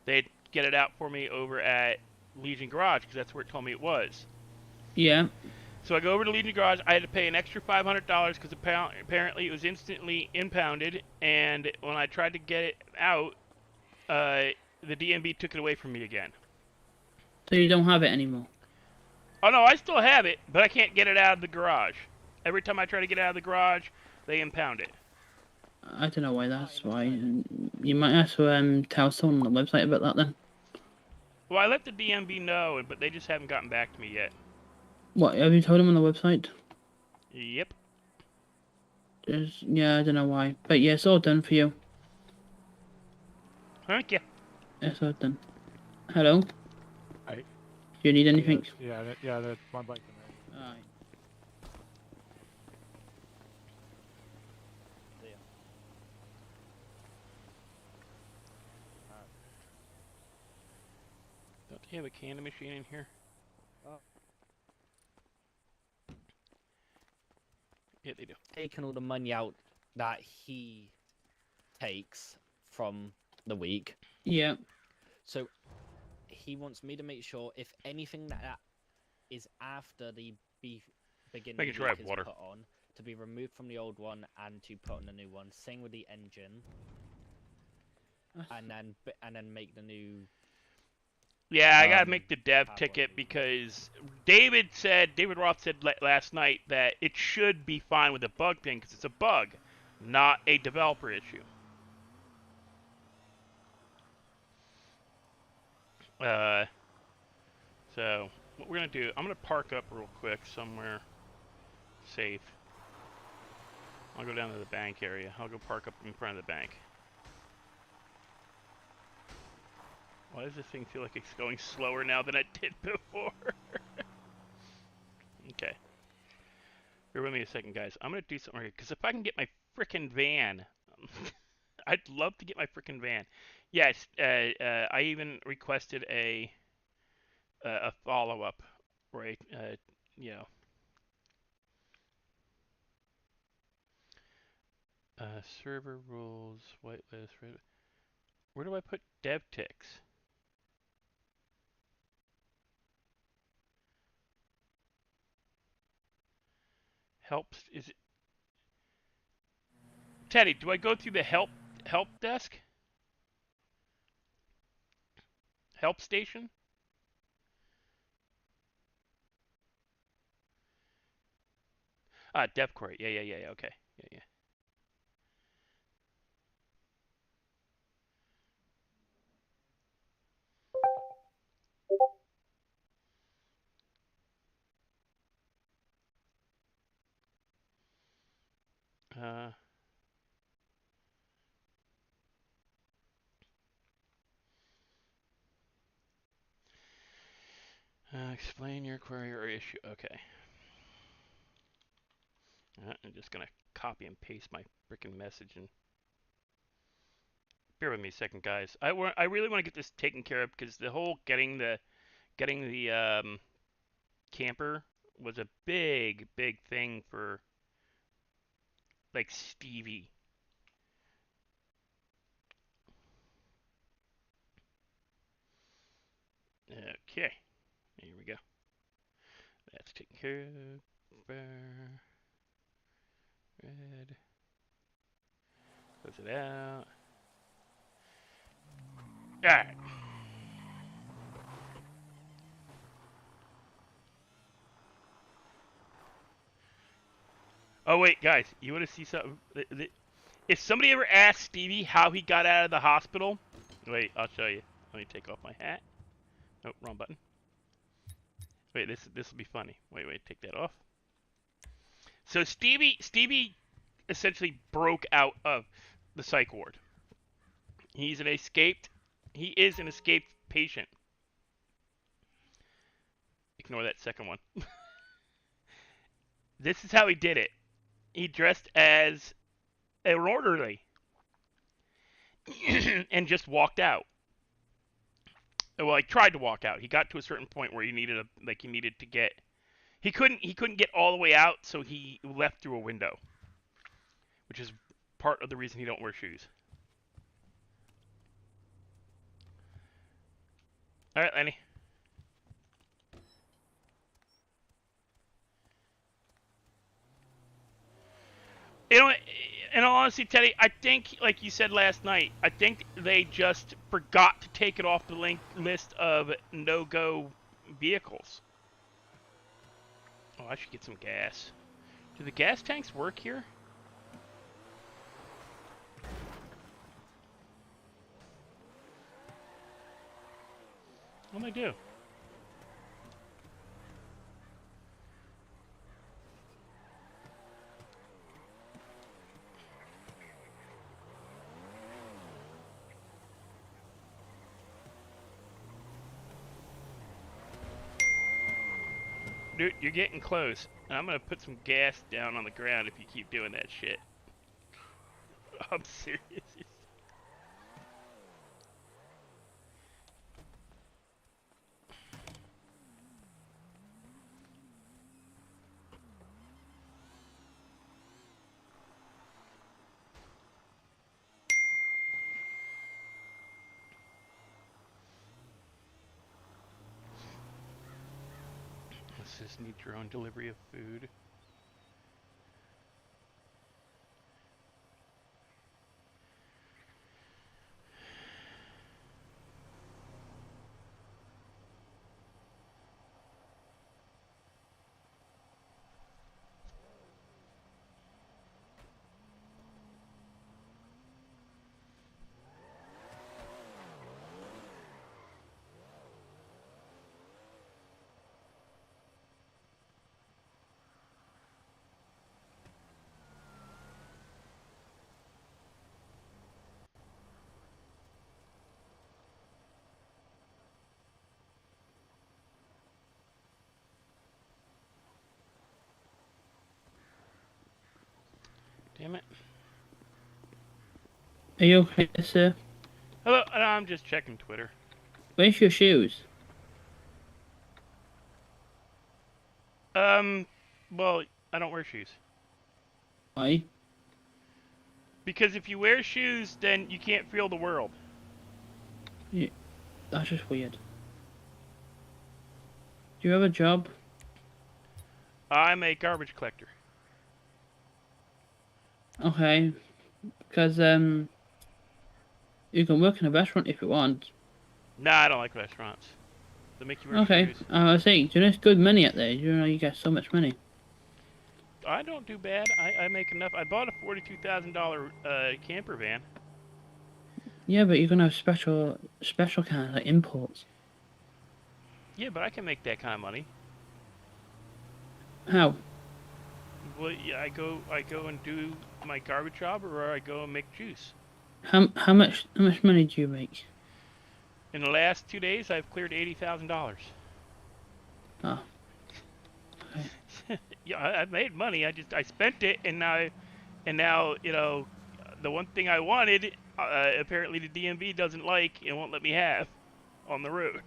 they'd get it out for me over at Legion Garage because that's where it told me it was. Yeah. So I go over to Legion Garage. I had to pay an extra $500 because apparently it was instantly impounded, and when I tried to get it out, the DMV took it away from me again. So you don't have it anymore. Oh no, I still have it, but I can't get it out of the garage. Every time I try to get it out of the garage, they impound it. I don't know why that's why. You might have to tell someone on the website about that then. Well, I let the DMV know, but they just haven't gotten back to me yet. What, have you told them on the website? Yep. Yeah, I don't know why. But yeah, it's all done for you. Thank you. It's all done. Hello? Hi. Do you need anything? Yeah, that's my bike. Alright. Don't they have a candy machine in here? Yeah, they do. Taking all the money out that he takes from the week. Yeah. So he wants me to make sure if anything that is after the beginning Making sure I have is water. put on, to be removed from the old one and to put on the new one. Same with the engine. And then make the new. Yeah, I gotta make the dev ticket because David Roth said last night that it should be fine with a bug thing because it's a bug, not a developer issue. So what we're gonna do, I'm gonna park up real quick somewhere safe. I'll go down to the bank area. I'll go park up in front of the bank. Why does this thing feel like it's going slower now than it did before? Okay. Bear with me a second, guys. I'm going to do something here, because if I can get my frickin' van, I'd love to get my frickin' van. Yes, I even requested a follow-up, right? You know. Server rules, whitelist, right? Where do I put dev ticks? Helps, is it? Teddy, do I go through the help desk? Help station? Dev query. Yeah, okay. Yeah. Explain your query or issue. Okay. I'm just gonna copy and paste my freaking message and bear with me a second, guys. I really want to get this taken care of because the whole getting the camper was a big thing for like Stevie. Okay, here we go. That's taken care of. Red. Close it out. Alright. Oh wait, guys, you want to see something? If somebody ever asked Stevie how he got out of the hospital, wait, I'll show you. Let me take off my hat. Oh, wrong button. Wait, this will be funny. Wait, take that off. So Stevie essentially broke out of the psych ward. He is an escaped patient. Ignore that second one. This is how he did it. He dressed as an orderly. and just walked out. Well, he tried to walk out. He got to a certain point where he needed to get. He couldn't get all the way out, so he left through a window, which is part of the reason he don't wear shoes. All right, Lenny. You know, in all honesty, Teddy, I think, like you said last night, I think they just forgot to take it off the list of no-go vehicles. Oh, I should get some gas. Do the gas tanks work here? What do they do? Dude, you're getting close. I'm gonna put some gas down on the ground if you keep doing that shit. I'm serious. This is need drone delivery of food. Damn it. Are you okay, sir? Hello, I'm just checking Twitter. Where's your shoes? Well, I don't wear shoes. Why? Because if you wear shoes, then you can't feel the world. Yeah, that's just weird. Do you have a job? I'm a garbage collector. Okay, because you can work in a restaurant if you want. Nah, I don't like restaurants. They make you wear Okay, shoes. I was saying, do you know it's good money out there? You know you get so much money. I don't do bad. I make enough. I bought a $42,000 camper van. Yeah, but you're gonna have special kind of like imports. Yeah, but I can make that kind of money. How? Well, yeah, I go and do my garbage job, or I go and make juice. How much money do you make? In the last 2 days, I've cleared $80,000. Oh. Okay. Yeah, I made money. I spent it, and now you know, the one thing I wanted, apparently the DMV doesn't like and won't let me have on the road.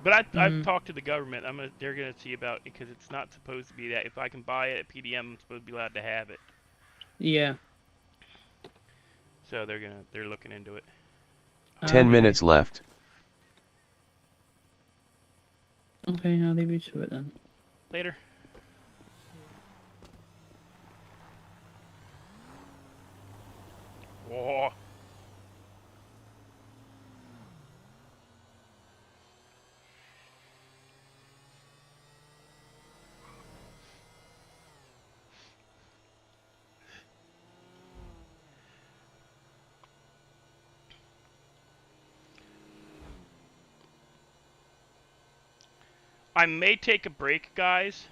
But I've talked to the government. They're gonna see about it because it's not supposed to be that. If I can buy it at PDM, I'm supposed to be allowed to have it. Yeah. So they're looking into it. 10 minutes left. Okay, I'll leave you to it then. Later. Whoa. I may take a break, guys,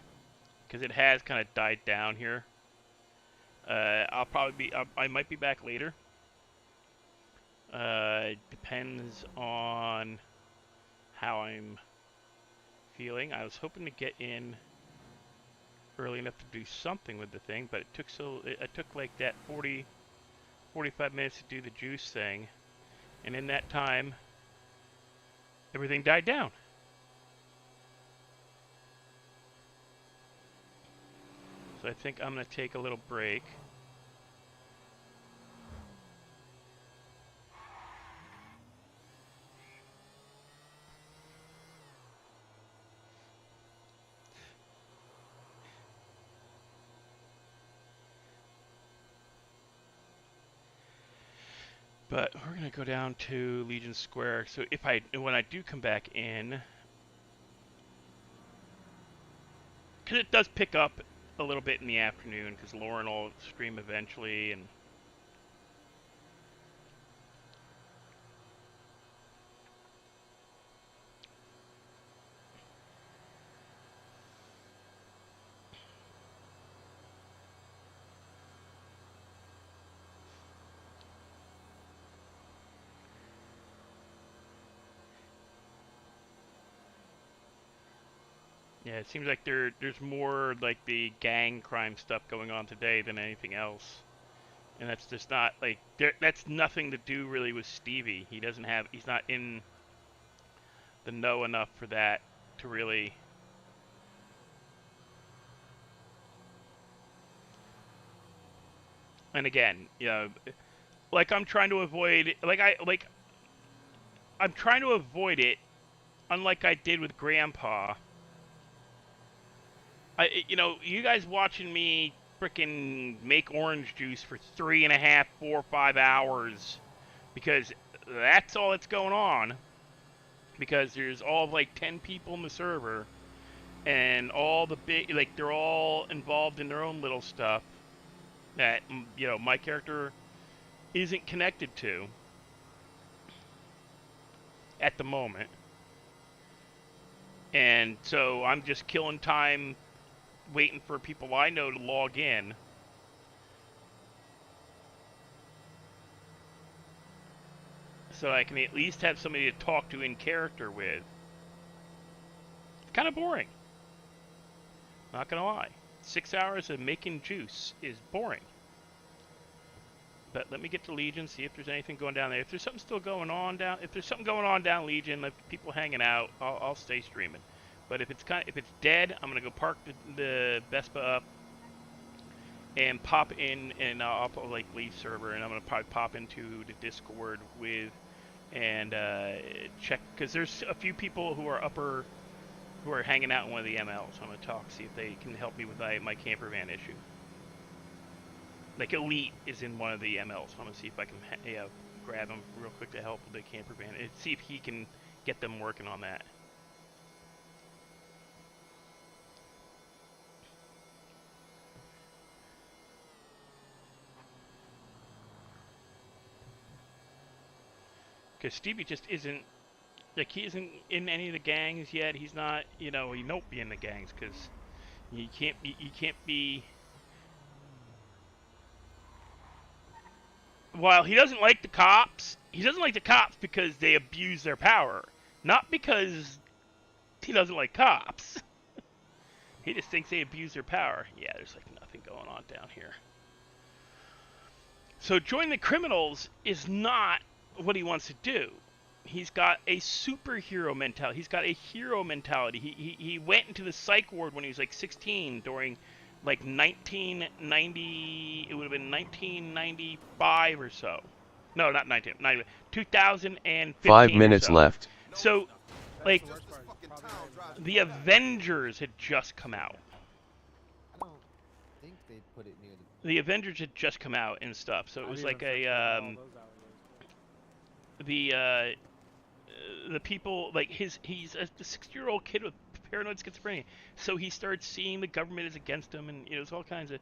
because it has kind of died down here. I'll probably be. I might be back later. It depends on how I'm feeling. I was hoping to get in early enough to do something with the thing, but it took like that 45 minutes to do the juice thing, and in that time, everything died down. So I think I'm going to take a little break. But we're going to go down to Legion Square. So when I do come back in, because it does pick up a little bit in the afternoon, because Lauren will stream eventually, and yeah, it seems like there's more like the gang crime stuff going on today than anything else. And that's just not like that's nothing to do really with Stevie. He's not in the know enough for that to really. And again, you know, like I'm trying to avoid I'm trying to avoid it, unlike I did with Grandpa. You know, you guys watching me frickin' make orange juice for 3.5, 4, 5 hours because that's all that's going on. Because there's all of like 10 people in the server, and all the big, like, they're all involved in their own little stuff that, you know, my character isn't connected to at the moment. And so I'm just killing time waiting for people I know to log in. So I can at least have somebody to talk to in character with. It's kind of boring. Not gonna lie. 6 hours of making juice is boring. But let me get to Legion, see if there's anything going down there. If there's something still going on down, if there's something going on down Legion, like people hanging out, I'll stay streaming. But if it's dead, I'm gonna go park the Vespa up and pop in, and I'll like leave server, and I'm gonna probably pop into the Discord with and check, because there's a few people who are hanging out in one of the MLs. I'm gonna talk, see if they can help me with my camper van issue. Like Elite is in one of the MLs. I'm gonna see if I can grab him real quick to help with the camper van and see if he can get them working on that. Because Stevie just isn't, like, he isn't in any of the gangs yet. He's not, you know, he won't be in the gangs because you can't be. While he doesn't like the cops, because they abuse their power, not because he doesn't like cops. He just thinks they abuse their power. Yeah, there's like nothing going on down here. So join the criminals is not what he wants to do. He's got a superhero mentality. He's got a hero mentality. He went into the psych ward when he was like 16 during like 1990. It would have been 1995 or so. No, not 2015. 5 minutes left. So, like, the Avengers had just come out. I don't think they'd put it near The Avengers had just come out and stuff, so it was like a the people, like, he's a 60-year-old kid with paranoid schizophrenia, so he starts seeing the government is against him, and, you know, it's all kinds of,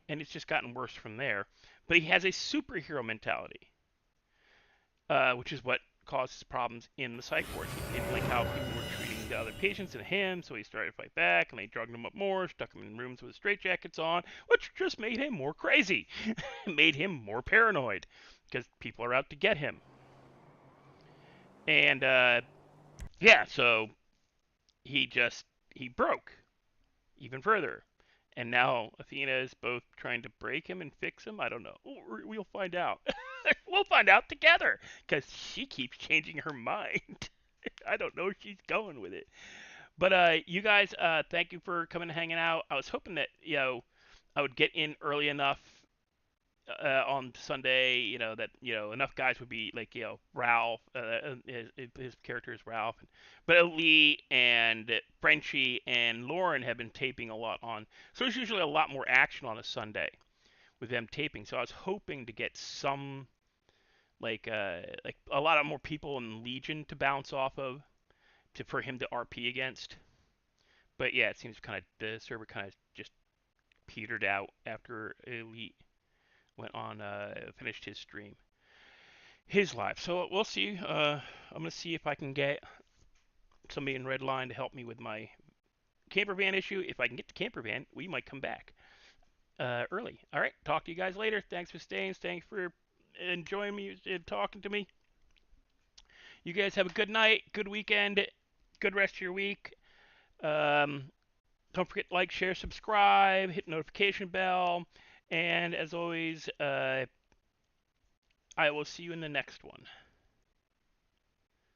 and it's just gotten worse from there. But he has a superhero mentality, which is what causes problems in the psych ward. He didn't like how people were treating the other patients and him, so he started to fight back, and they drugged him up more, stuck him in rooms with straitjackets on, which just made him more crazy. Made him more paranoid, because people are out to get him. And, yeah, so he broke even further. And now Athena is both trying to break him and fix him. I don't know. We'll find out. We'll find out together because she keeps changing her mind. I don't know where she's going with it. But you guys, thank you for coming and hanging out. I was hoping that I would get in early enough on Sunday, that enough guys would be like Ralph, his character is Ralph, but Elite and Frenchie and Lauren have been taping a lot on, so there's usually a lot more action on a Sunday with them taping. So I was hoping to get some like a lot of more people in Legion to bounce off of for him to RP against. But yeah, it seems the server kind of just petered out after Elite went on finished his live. So we'll see. I'm gonna see if I can get somebody in Redline to help me with my camper van issue. If I can get the camper van, we might come back early. All right. Talk to you guys later. Thanks for staying. Thanks for enjoying me and talking to me. You guys have a good night, good weekend, good rest of your week. Don't forget to like, share, subscribe, hit the notification bell, and as always, I will see you in the next one.